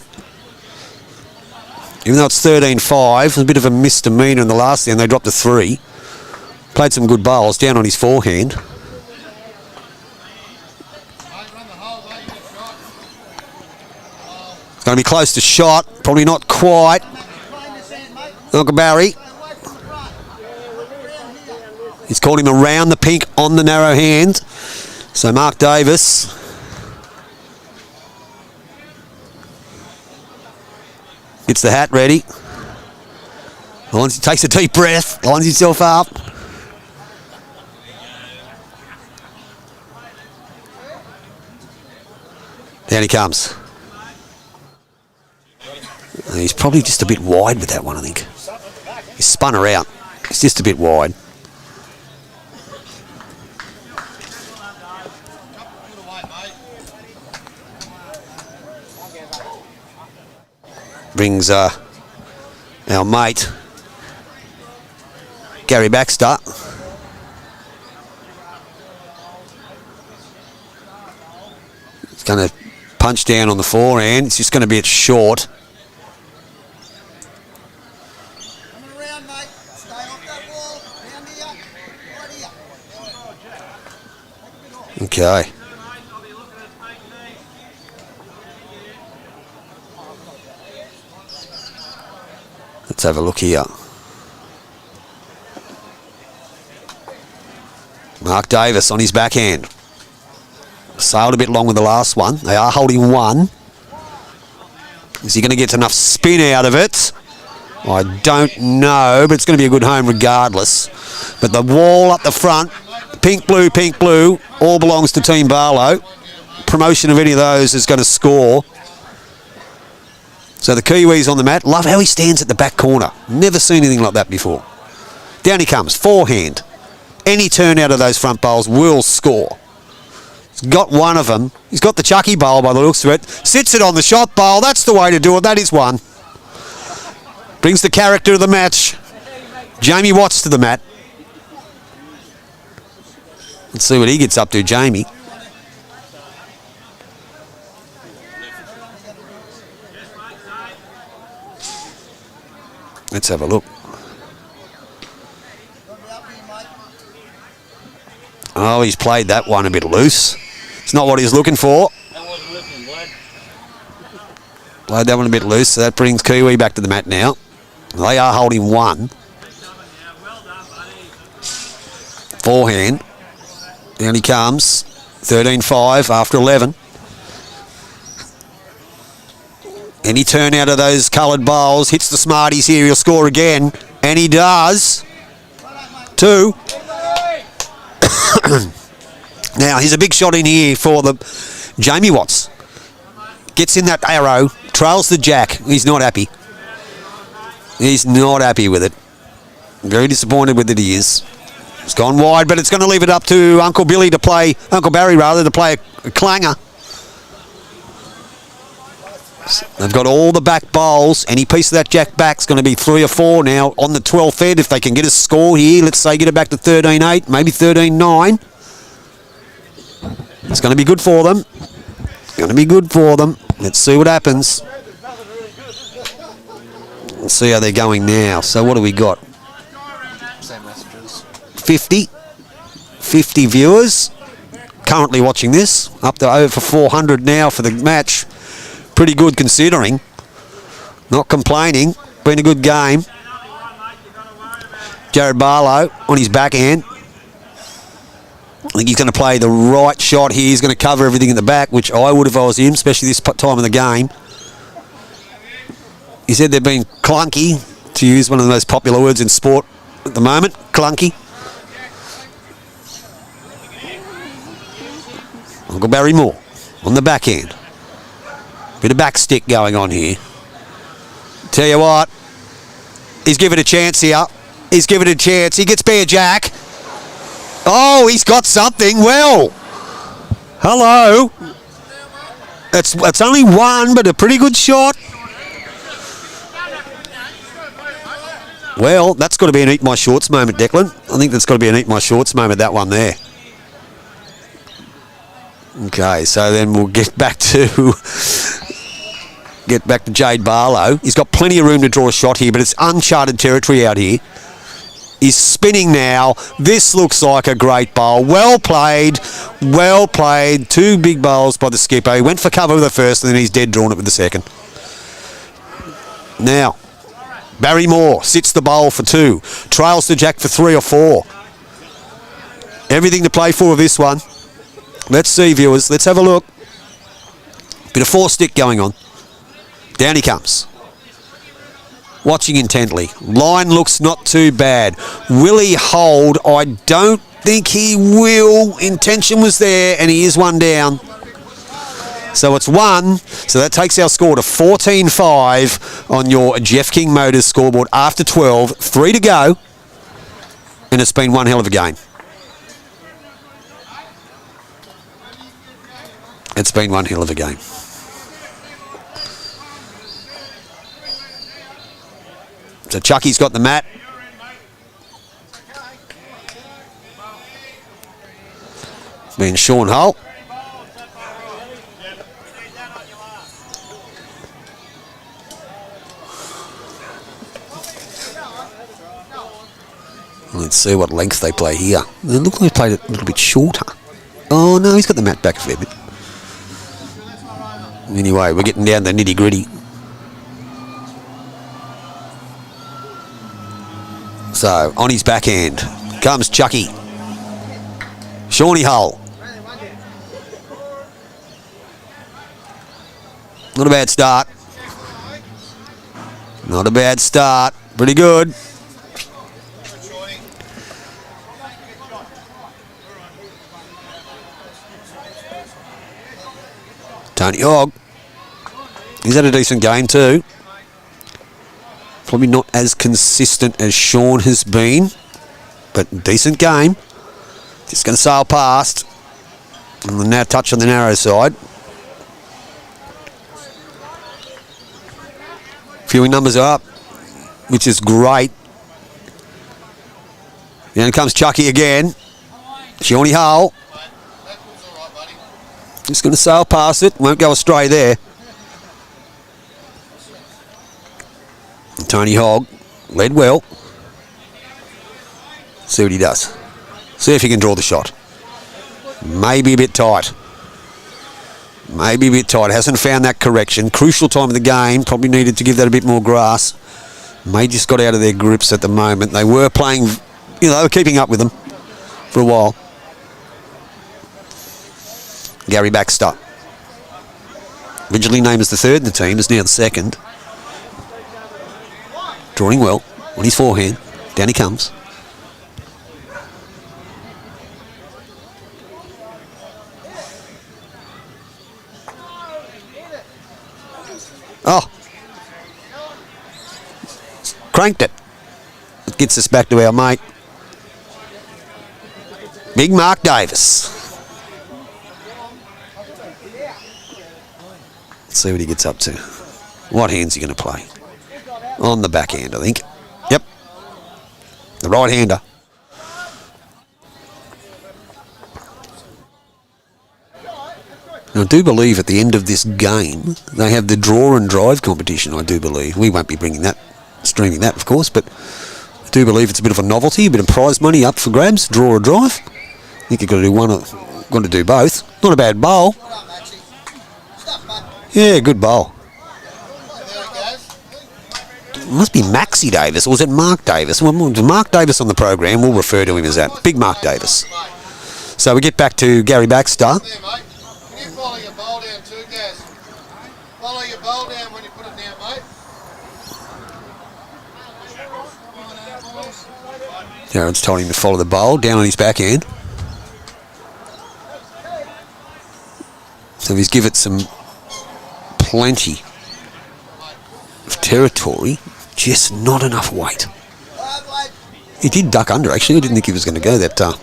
Even though it's 13-5, a bit of a misdemeanor in the last end. They dropped to 3. Played some good bowls down on his forehand. It's going to be close to shot. Probably not quite. Uncle Barry. He's called him around the pink on the narrow hand. So Mark Davis. Gets the hat ready. Takes a deep breath. Lines himself up. Down he comes. He's probably just a bit wide with that one, I think. He's spun her out. He's just a bit wide. Brings our mate Gary Baxter. He's going to punch down on the forehand. It's just going to be short. Coming around, mate. Stay off that wall. Round here. Right here. Okay. Let's have a look here. Mark Davis on his backhand. Sailed a bit long with the last one. They are holding 1. Is he going to get enough spin out of it? I don't know, but it's going to be a good home regardless. But the wall up the front, pink, blue, all belongs to Team Barlow. Promotion of any of those is going to score. So the Kiwis on the mat. Love how he stands at the back corner. Never seen anything like that before. Down he comes. Forehand. Any turn out of those front bowls will score. He's got one of them. He's got the chucky bowl by the looks of it. Sits it on the shot bowl. That's the way to do it. That is one. Brings the character of the match. Jamie Watts to the mat. Let's see what he gets up to, Jamie. Let's have a look. Oh, he's played that one a bit loose. It's not what he's looking for. Played that one a bit loose, so that brings Kiwi back to the mat now. They are holding 1. Forehand. Down he comes. 13-5 after 11. Any turn out of those coloured bowls. Hits the Smarties here. He'll score again. And he does. 2. Now, here's a big shot in here for the Jamie Watts. Gets in that arrow. Trails the jack. He's not happy. He's not happy with it. Very disappointed with it, he is. It's gone wide, but it's going to leave it up to Uncle Barry to play a clanger. They've got all the back bowls. Any piece of that jack back's going to be 3 or 4 now on the 12th head. If they can get a score here, let's say get it back to 13-8, maybe 13-9. It's going to be good for them. Going to be good for them. Let's see what happens. Let's see how they're going now. So what do we got? 50 viewers currently watching this. Up to over 400 now for the match. Pretty good considering. Not complaining. Been a good game. Jared Barlow on his backhand. I think he's going to play the right shot here. He's going to cover everything in the back, which I would if I was him, especially this time of the game. He said they've been clunky, to use one of the most popular words in sport at the moment. Clunky. Uncle Barry Moore on the backhand. Bit of back stick going on here. Tell you what, he's given it a chance here. He's given it a chance. He gets bare jack. Oh, he's got something. Well, hello. It's only one, but a pretty good shot. Well, that's got to be an eat my shorts moment, Declan. I think that's got to be an eat my shorts moment, that one there. Okay, so then we'll get back to Jade Barlow. He's got plenty of room to draw a shot here, but it's uncharted territory out here. He's spinning now. This looks like a great bowl. Well played. Well played. 2 big bowls by the skipper. He went for cover with the first, and then he's dead drawn it with the second. Now, Barry Moore sits the bowl for 2. Trails the jack for 3 or 4. Everything to play for with this one. Let's see, viewers. Let's have a look. Bit of 4-stick going on. Down he comes. Watching intently. Line looks not too bad. Will he hold? I don't think he will. Intention was there, and he is one down. So it's 1. So that takes our score to 14-5 on your Geoff King Motors scoreboard after 12. 3 to go. And it's been one hell of a game. It's been one hell of a game. So Chucky's got the mat. It's been Sean Hull. Let's see what length they play here. They look like they played it a little bit shorter. Oh no, he's got the mat back a fair bit. Anyway, we're getting down to the nitty-gritty. So, on his backhand comes Chucky. Shawnee Hull. Not a bad start. Not a bad start. Pretty good. Tony Hogg. He's had a decent game too. Probably not as consistent as Sean has been, but decent game. Just going to sail past. And now touch on the narrow side. Viewing numbers are up, which is great. Then comes Chucky again. Shawnee Hull. Just going to sail past it. Won't go astray there. Tony Hogg led well. See what he does. See if he can draw the shot. Maybe a bit tight. Maybe a bit tight. Hasn't found that correction. Crucial time of the game. Probably needed to give that a bit more grass. May just got out of their grips at the moment. They were playing, they were keeping up with them for a while. Gary Baxter. Originally named as the third in the team, is now the second. Drawing well on his forehand. Down he comes. Oh. Cranked it. It gets us back to our mate. Big Mark Davis. Let's see what he gets up to. What hand's he going to play? On the backhand, I think. Yep. The right-hander. Now, I do believe at the end of this game, they have the draw and drive competition, I do believe. We won't be bringing that, streaming that, of course, but I do believe it's a bit of a novelty, a bit of prize money up for grabs, draw or drive. I think you've got to do one, got to do both. Not a bad bowl. Yeah, good bowl. It must be Maxie Davis, or was it Mark Davis? Well, Mark Davis on the program, we'll refer to him as that. Big Mark Davis. So we get back to Gary Baxter. There, mate. Can you follow your bowl down too, Gaz? Follow your bowl down when you put it down, mate. Darren's told him to follow the bowl down on his backhand. So he's given it some plenty of territory, just not enough weight. He did duck under, actually. I didn't think he was going to go that tight.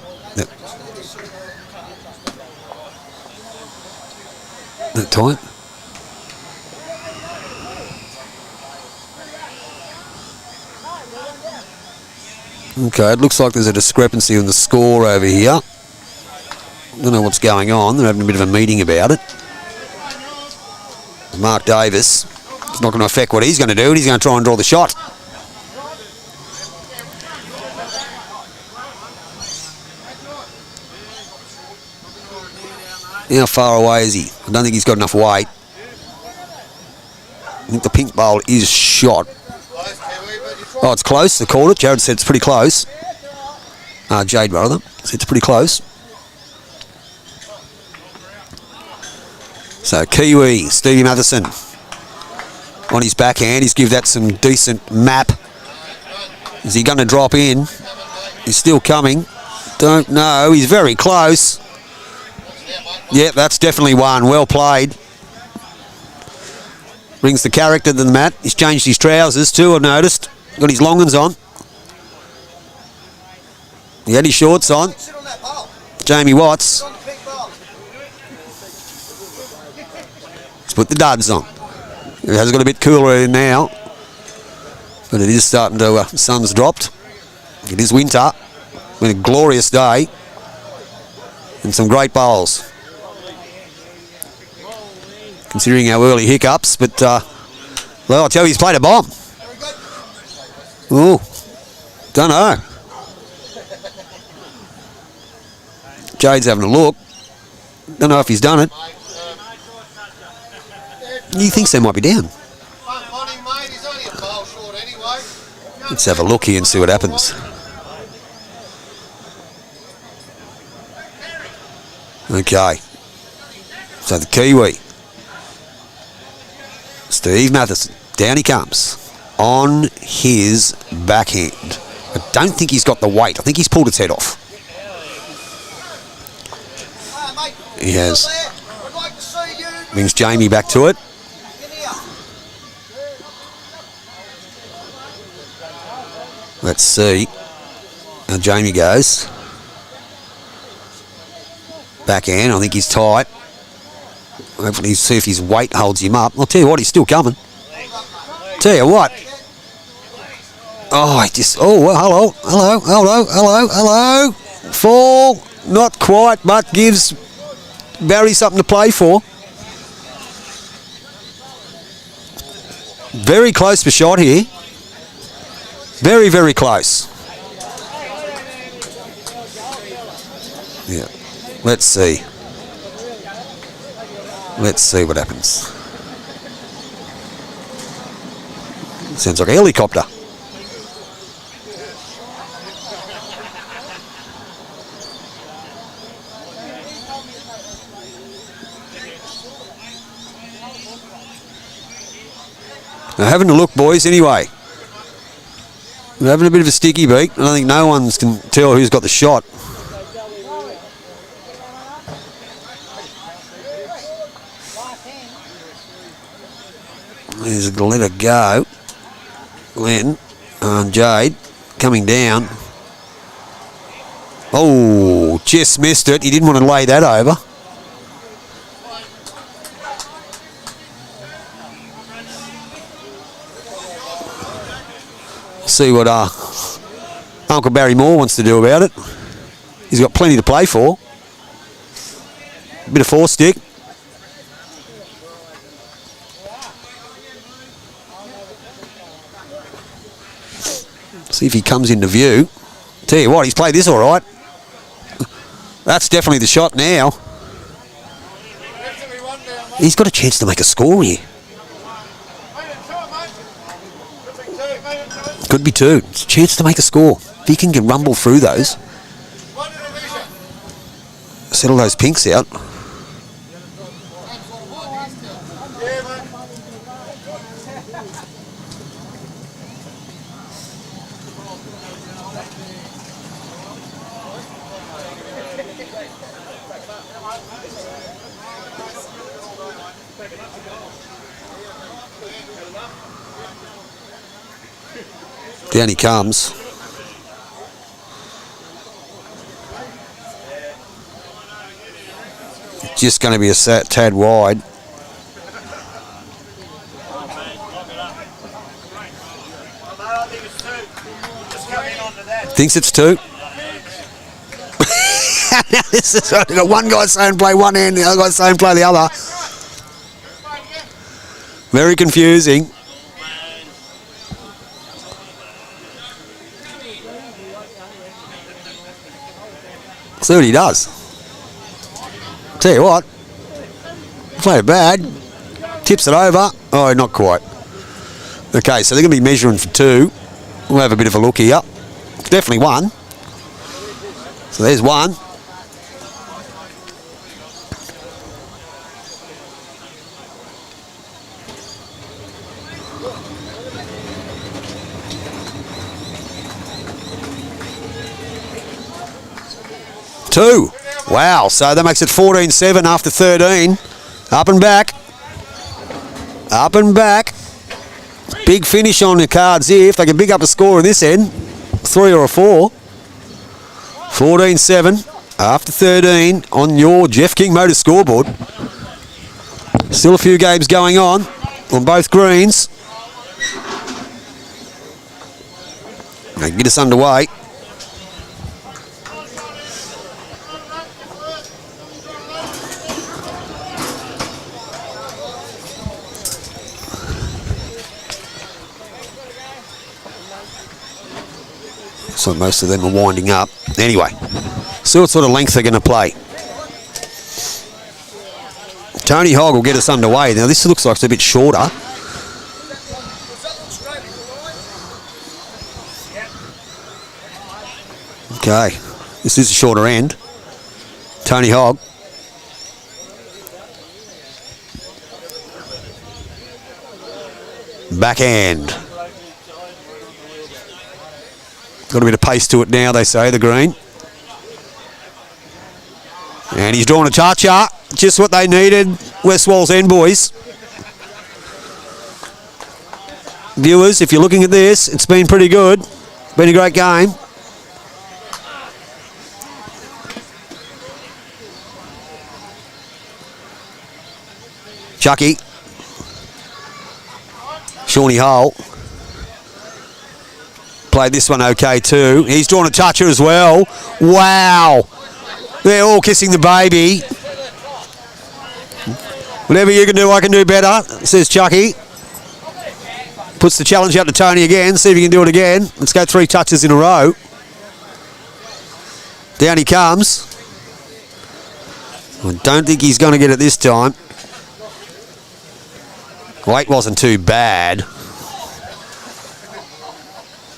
Okay, it looks like there's a discrepancy in the score over here. Don't know what's going on. They're having a bit of a meeting about it. Mark Davis, it's not going to affect what he's going to do. He's going to try and draw the shot. How far away is he? I don't think he's got enough weight. I think the pink bowl is shot. Oh, it's close. They called it. Jared said it's pretty close. Jade, rather. Said it's pretty close. So Kiwi, Stevie Matheson on his backhand. He's given that some decent map. Is he going to drop in? He's still coming. Don't know. He's very close. Yep, that's definitely one. Well played. Brings the character to the mat. He's changed his trousers too, I've noticed. Got his long ones on. He had his shorts on. Jamie Watts. Let's put the duds on. It has got a bit cooler in now, but it is starting to, the sun's dropped. It is winter. Been a glorious day and some great bowls. Considering our early hiccups, but well, I'll tell you, he's played a bomb. Oh, don't know. Jade's having a look. Don't know if he's done it. He thinks they might be down. Let's have a look here and see what happens. Okay. So the Kiwi. Steve Matheson. Down he comes. On his backhand. I don't think he's got the weight. I think he's pulled its head off. He has. Brings Jamie back to it. Let's see how Jamie goes. Backhand, I think he's tight. Hopefully see if his weight holds him up. I'll tell you what, he's still coming. Tell you what. Oh, hello. Fall, not quite, but gives Barry something to play for. Very close for shot here. Very, very close. Yeah. Let's see. Let's see what happens. Sounds like a helicopter. Now, having a look, boys, anyway. We're having a bit of a sticky beak. I don't think no one can tell who's got the shot. There's a let it go. Glenn and Jade coming down. Oh, just missed it. He didn't want to lay that over. See what Uncle Barry Moore wants to do about it. He's got plenty to play for. A bit of four stick. See if he comes into view. Tell you what, he's played this all right. That's definitely the shot now. He's got a chance to make a score here. Could be two. It's a chance to make a score. If he can rumble through those. Settle those pinks out. Down he comes. Just going to be a tad wide. Thinks it's two. Now this is got one guy saying play one end, the other guy saying play the other. Very confusing. See what he does. Tell you what, played it bad. Tips it over. Oh, not quite. Okay, so they're going to be measuring for two. We'll have a bit of a look here. Definitely one. So there's one. Two. Wow, so that makes it 14-7 after 13. Up and back. Up and back. Big finish on the cards here. If they can pick up a score in this end, 3 or a 4. 14-7 after 13 on your Geoff King Motors scoreboard. Still a few games going on both greens. Now get us underway. So most of them are winding up. Anyway, see what sort of length they're going to play. Tony Hogg will get us underway. Now this looks like it's a bit shorter. Okay, this is a shorter end. Tony Hogg. Backhand. Got a bit of pace to it now, they say, the green. And he's drawn a cha-cha. Just what they needed. West Walls End, boys. Viewers, if you're looking at this, it's been pretty good. Been a great game. Chucky. Shawnee Hull. Played this one okay too. He's drawn a toucher as well. Wow. They're all kissing the baby. Whatever you can do, I can do better, says Chucky. Puts the challenge out to Tony again. See if he can do it again. Let's go 3 touches in a row. Down he comes. I don't think he's going to get it this time. Weight wasn't too bad.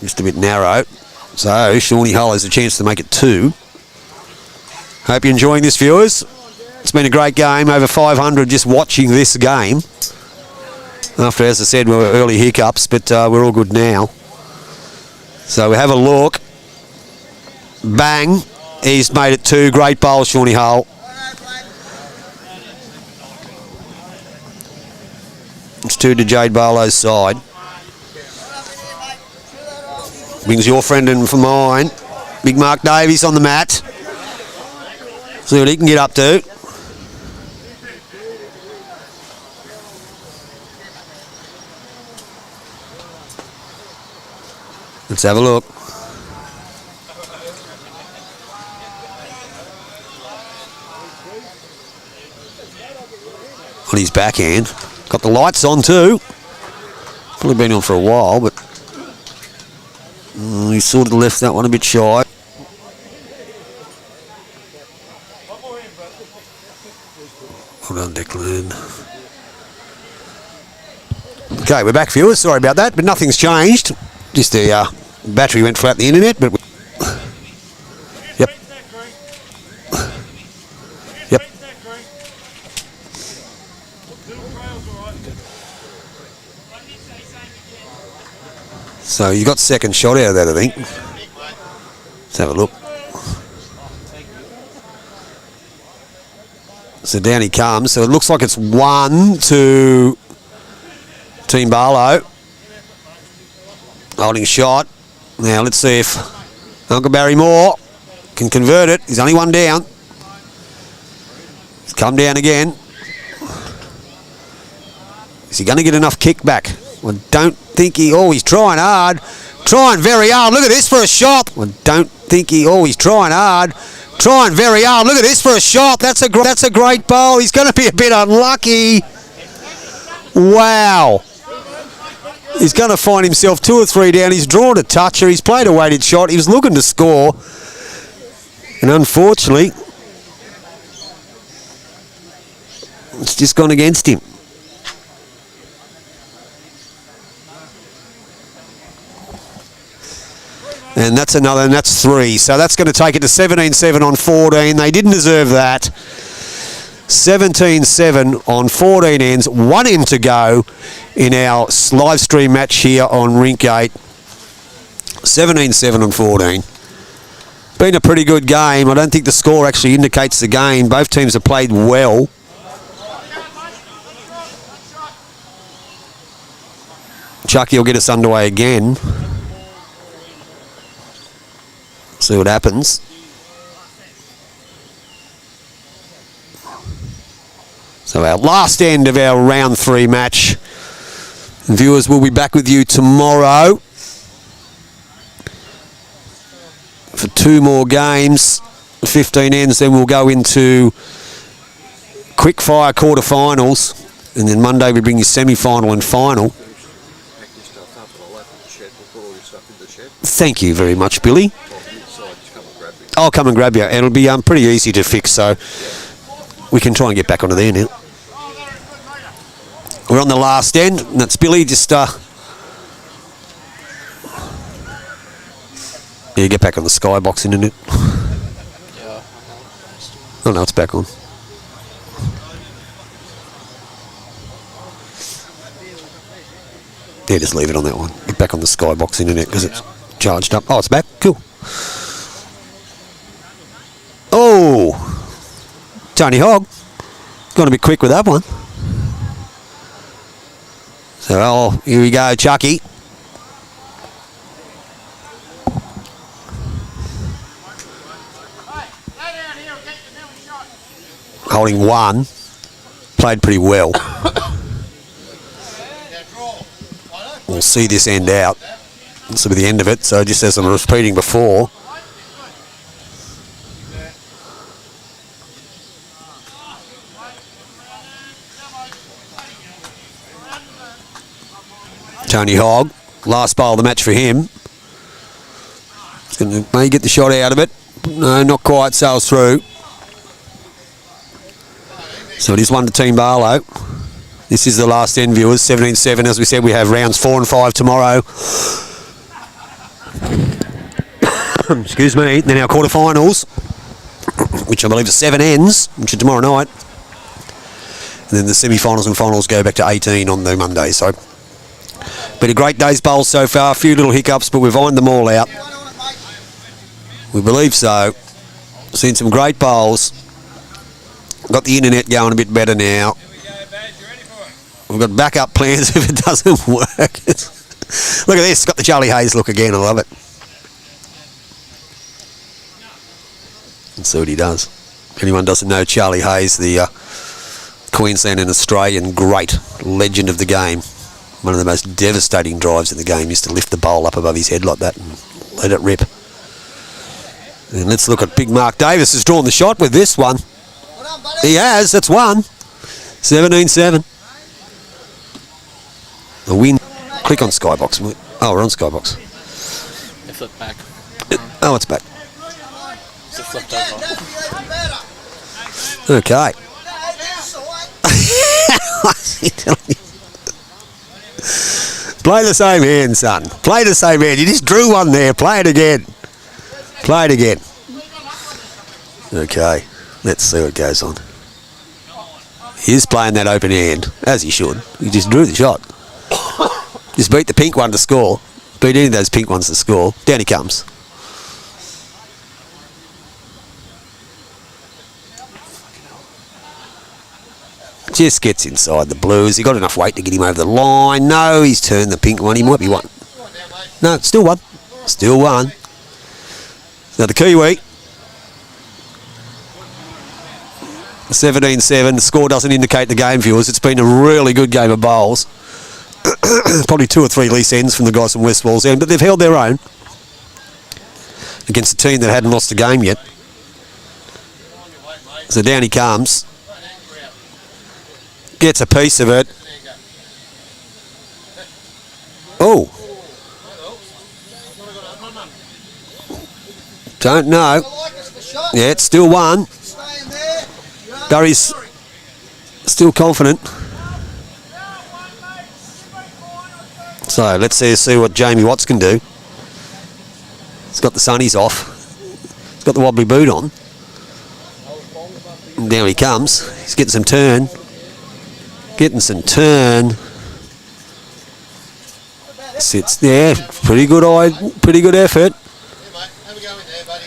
Just a bit narrow. So Shawnee Hull has a chance to make it 2. Hope you're enjoying this, viewers. It's been a great game. Over 500 just watching this game. After, as I said, we were early hiccups, but we're all good now. So we have a look. Bang. He's made it 2. Great bowl, Shawnee Hull. It's 2 to Jade Barlow's side. Brings your friend in for mine. Big Mark Davies on the mat. See what he can get up to. Let's have a look. On his backhand. Got the lights on too. Probably been on for a while, but he sort of left that one a bit shy. Well done, Declan. Okay, we're back, viewers. Sorry about that, but nothing's changed. Just the battery went flat on the internet, but yep. Yep. So you got second shot out of that, I think. Let's have a look. So down he comes. So it looks like it's 1 to Team Barlow. Holding shot. Now let's see if Uncle Barry Moore can convert it. He's only 1 down. He's come down again. Is he going to get enough kickback? I don't think he... Oh, he's trying hard. Trying very hard. Look at this for a shot. I don't think he... Oh, he's trying hard. Trying very hard. Look at this for a shot. That's a great bowl. He's going to be a bit unlucky. Wow. He's going to find himself 2 or 3 down. He's drawn a toucher. He's played a weighted shot. He was looking to score. And unfortunately, it's just gone against him. And that's another, and that's 3. So that's going to take it to 17-7 on 14. They didn't deserve that. 17-7 on 14 ends. 1 end to go in our live stream match here on Rink 8. 17-7 on 14. Been a pretty good game. I don't think the score actually indicates the game. Both teams have played well. Chucky will get us underway again. See what happens. So our last end of our round 3 match. And viewers, we'll be back with you tomorrow for 2 more games. 15 ends, then we'll go into quick fire quarterfinals, and then Monday we bring you semi-final and final. Thank you very much, Billy. I'll come and grab you. It'll be pretty easy to fix, so we can try and get back onto there now. We're on the last end, and that's Billy. Just yeah, get back on the skybox, isn't it? Oh no, it's back on. Yeah, just leave it on that one. Get back on the skybox internet because it's charged up. Oh, it's back. Cool. Oh, Tony Hogg, going to be quick with that one. So, here we go, Chucky. Holding 1, played pretty well. We'll see this end out. This will be the end of it. So just as I'm repeating before, Tony Hogg, last bowl of the match for him. He's going to may get the shot out of it. No, not quite. Sails through. So it is 1 to Team Barlow. This is the last end, viewers. 17-7. As we said, we have rounds 4 and 5 tomorrow. Excuse me. Then our quarterfinals, which I believe are 7 ends, which are tomorrow night. And then the semi-finals and finals go back to 18 on the Monday. So, been a great day's bowls so far. A few little hiccups, but we've ironed them all out. We believe so. Seen some great bowls. Got the internet going a bit better now. We've got backup plans if it doesn't work. Look at this. Got the Charlie Hayes look again. I love it. Let's see what he does. If anyone doesn't know Charlie Hayes, the Queensland and Australian great legend of the game. One of the most devastating drives in the game. Used to lift the bowl up above his head like that and let it rip. And let's look at Big Mark Davis has drawn the shot with this one. He has. That's one. 17-7. The win. Click on Skybox. Oh, we're on Skybox. It flipped back. Oh, it's back. It flipped over. Okay. What's he telling you? Play the same hand, son. Play the same hand. You just drew one there. Play it again. Play it again. Okay. Let's see what goes on. He's playing that open hand, as he should. He just drew the shot. Just beat the pink one to score. Beat any of those pink ones to score. Down he comes. Just gets inside the blues. He got enough weight to get him over the line. No, he's turned the pink one. He might be one. No, still one. Still one. Now the Kiwi. 17-7. The score doesn't indicate the game, viewers. It's been a really good game of bowls. Probably 2 or 3 loose ends from the guys from West Walls end, but they've held their own against a team that hadn't lost a game yet. So down he comes. Gets a piece of it. Oh. Don't know. Yeah, it's still one. Barry's still confident. So let's see what Jamie Watts can do. He's got the sunnies off. He's got the wobbly boot on. And down he comes. He's getting some turn. Getting some turn. Sits there. Pretty good eye. Pretty good effort. Have a go in there, buddy.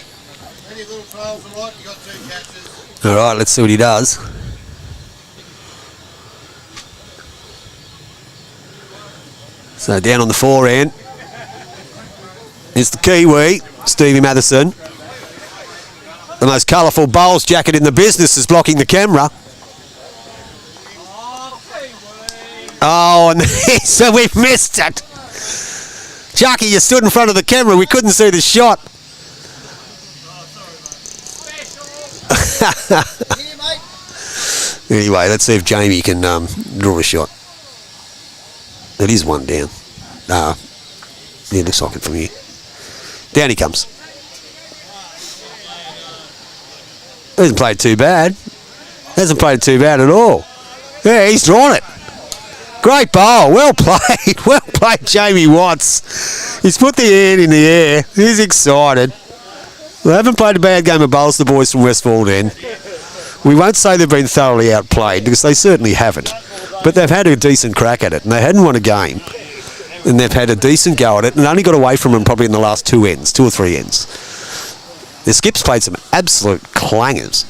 Any little trails are right, you got 2 catches. All right, let's see what he does. So down on the forehand is the Kiwi, Stevie Matheson. The most colourful bowls jacket in the business is blocking the camera. Oh, and so we've missed it. Chucky, you stood in front of the camera. We couldn't see the shot. Anyway, let's see if Jamie can draw a shot. It is one down. Yeah, looks like it from here. Down he comes. Hasn't played too bad. Hasn't played too bad at all. Yeah, he's drawn it. Great bowl. Well played. Well played, Jamie Watts. He's put the hand in the air. He's excited. They haven't played a bad game of bowls, the boys from Westfold End. We won't say they've been thoroughly outplayed, because they certainly haven't. But they've had a decent crack at it, and they hadn't won a game. And they've had a decent go at it, and only got away from them probably in the last 2 or 3 ends. The skips played some absolute clangers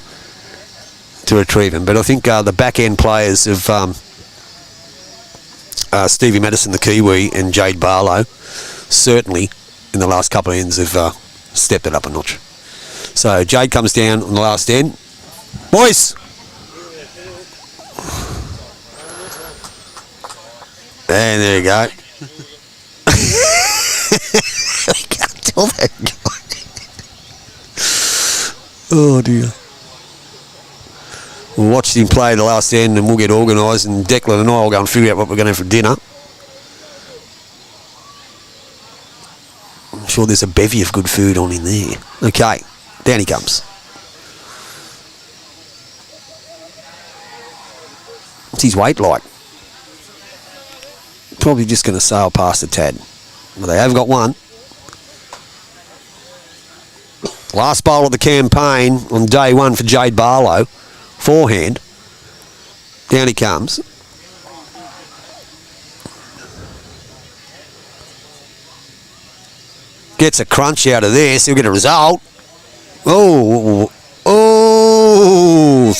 to retrieve him, but I think the back-end players of Stevie Madison, the Kiwi, and Jade Barlow, certainly in the last couple of ends have stepped it up a notch. So Jade comes down on the last end. Boys! And there you go. We can't tell that guy. Oh dear. We'll watch him play the last end and we'll get organised, and Declan and I will go and figure out what we're going to have for dinner. I'm sure there's a bevy of good food on in there. Okay, down he comes. What's his weight like? Probably just going to sail past a tad. But they have got one. Last bowl of the campaign on day 1 for Jade Barlow. Forehand. Down he comes. Gets a crunch out of this. He'll get a result. Oh,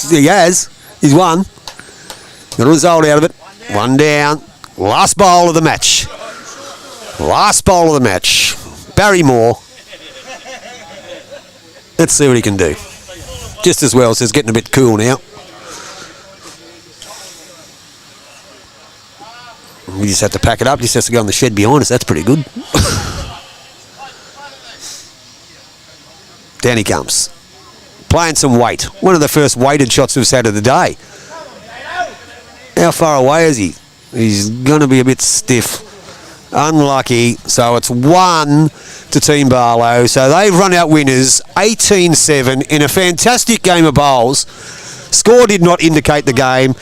he has. He's won. Got a result out of it. One down. Last bowl of the match. Last bowl of the match. Barrymore. Let's see what he can do. Just as well, so it's getting a bit cool now. We just have to pack it up. Just has to go in the shed behind us. That's pretty good. Down he comes. Playing some weight. One of the first weighted shots we've had of the day. How far away is he? He's going to be a bit stiff. Unlucky. So it's 1 to Team Barlow. So they've run out winners 18-7 in a fantastic game of bowls. Score did not indicate the game.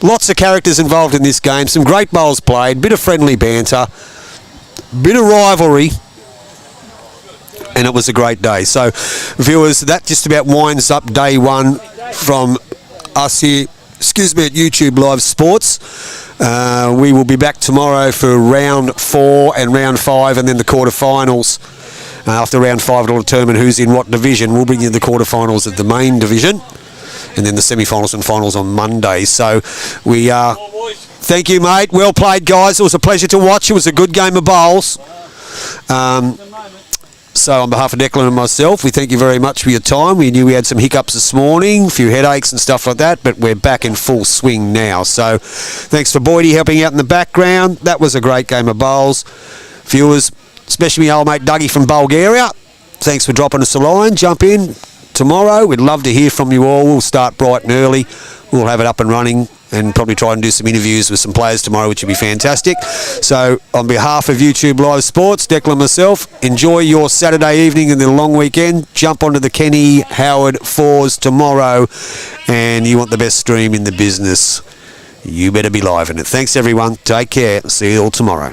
Lots of characters involved in this game. Some great bowls played. Bit of friendly banter. Bit of rivalry. And it was a great day. So, viewers, that just about winds up day one from us here, at YouTube Live Sports. We will be back tomorrow for round 4 and round 5 and then the quarterfinals. After round 5, it'll determine who's in what division. We'll bring you the quarterfinals of the main division and then the semi-finals and finals on Monday. So, we thank you, mate. Well played, guys. It was a pleasure to watch. It was a good game of bowls. So on behalf of Declan and myself, we thank you very much for your time. We knew we had some hiccups this morning, a few headaches and stuff like that, but we're back in full swing now. So thanks for Boydie helping out in the background. That was a great game of bowls. Viewers, especially my old mate Dougie from Bulgaria, thanks for dropping us a line. Jump in tomorrow. We'd love to hear from you all. We'll start bright and early. We'll have it up and running and probably try and do some interviews with some players tomorrow, which will be fantastic. So, on behalf of YouTube Live Sports, Declan and myself, enjoy your Saturday evening and the long weekend. Jump onto the Kenny Howard 4s tomorrow, and you want the best stream in the business. You better be live in it. Thanks, everyone. Take care. See you all tomorrow.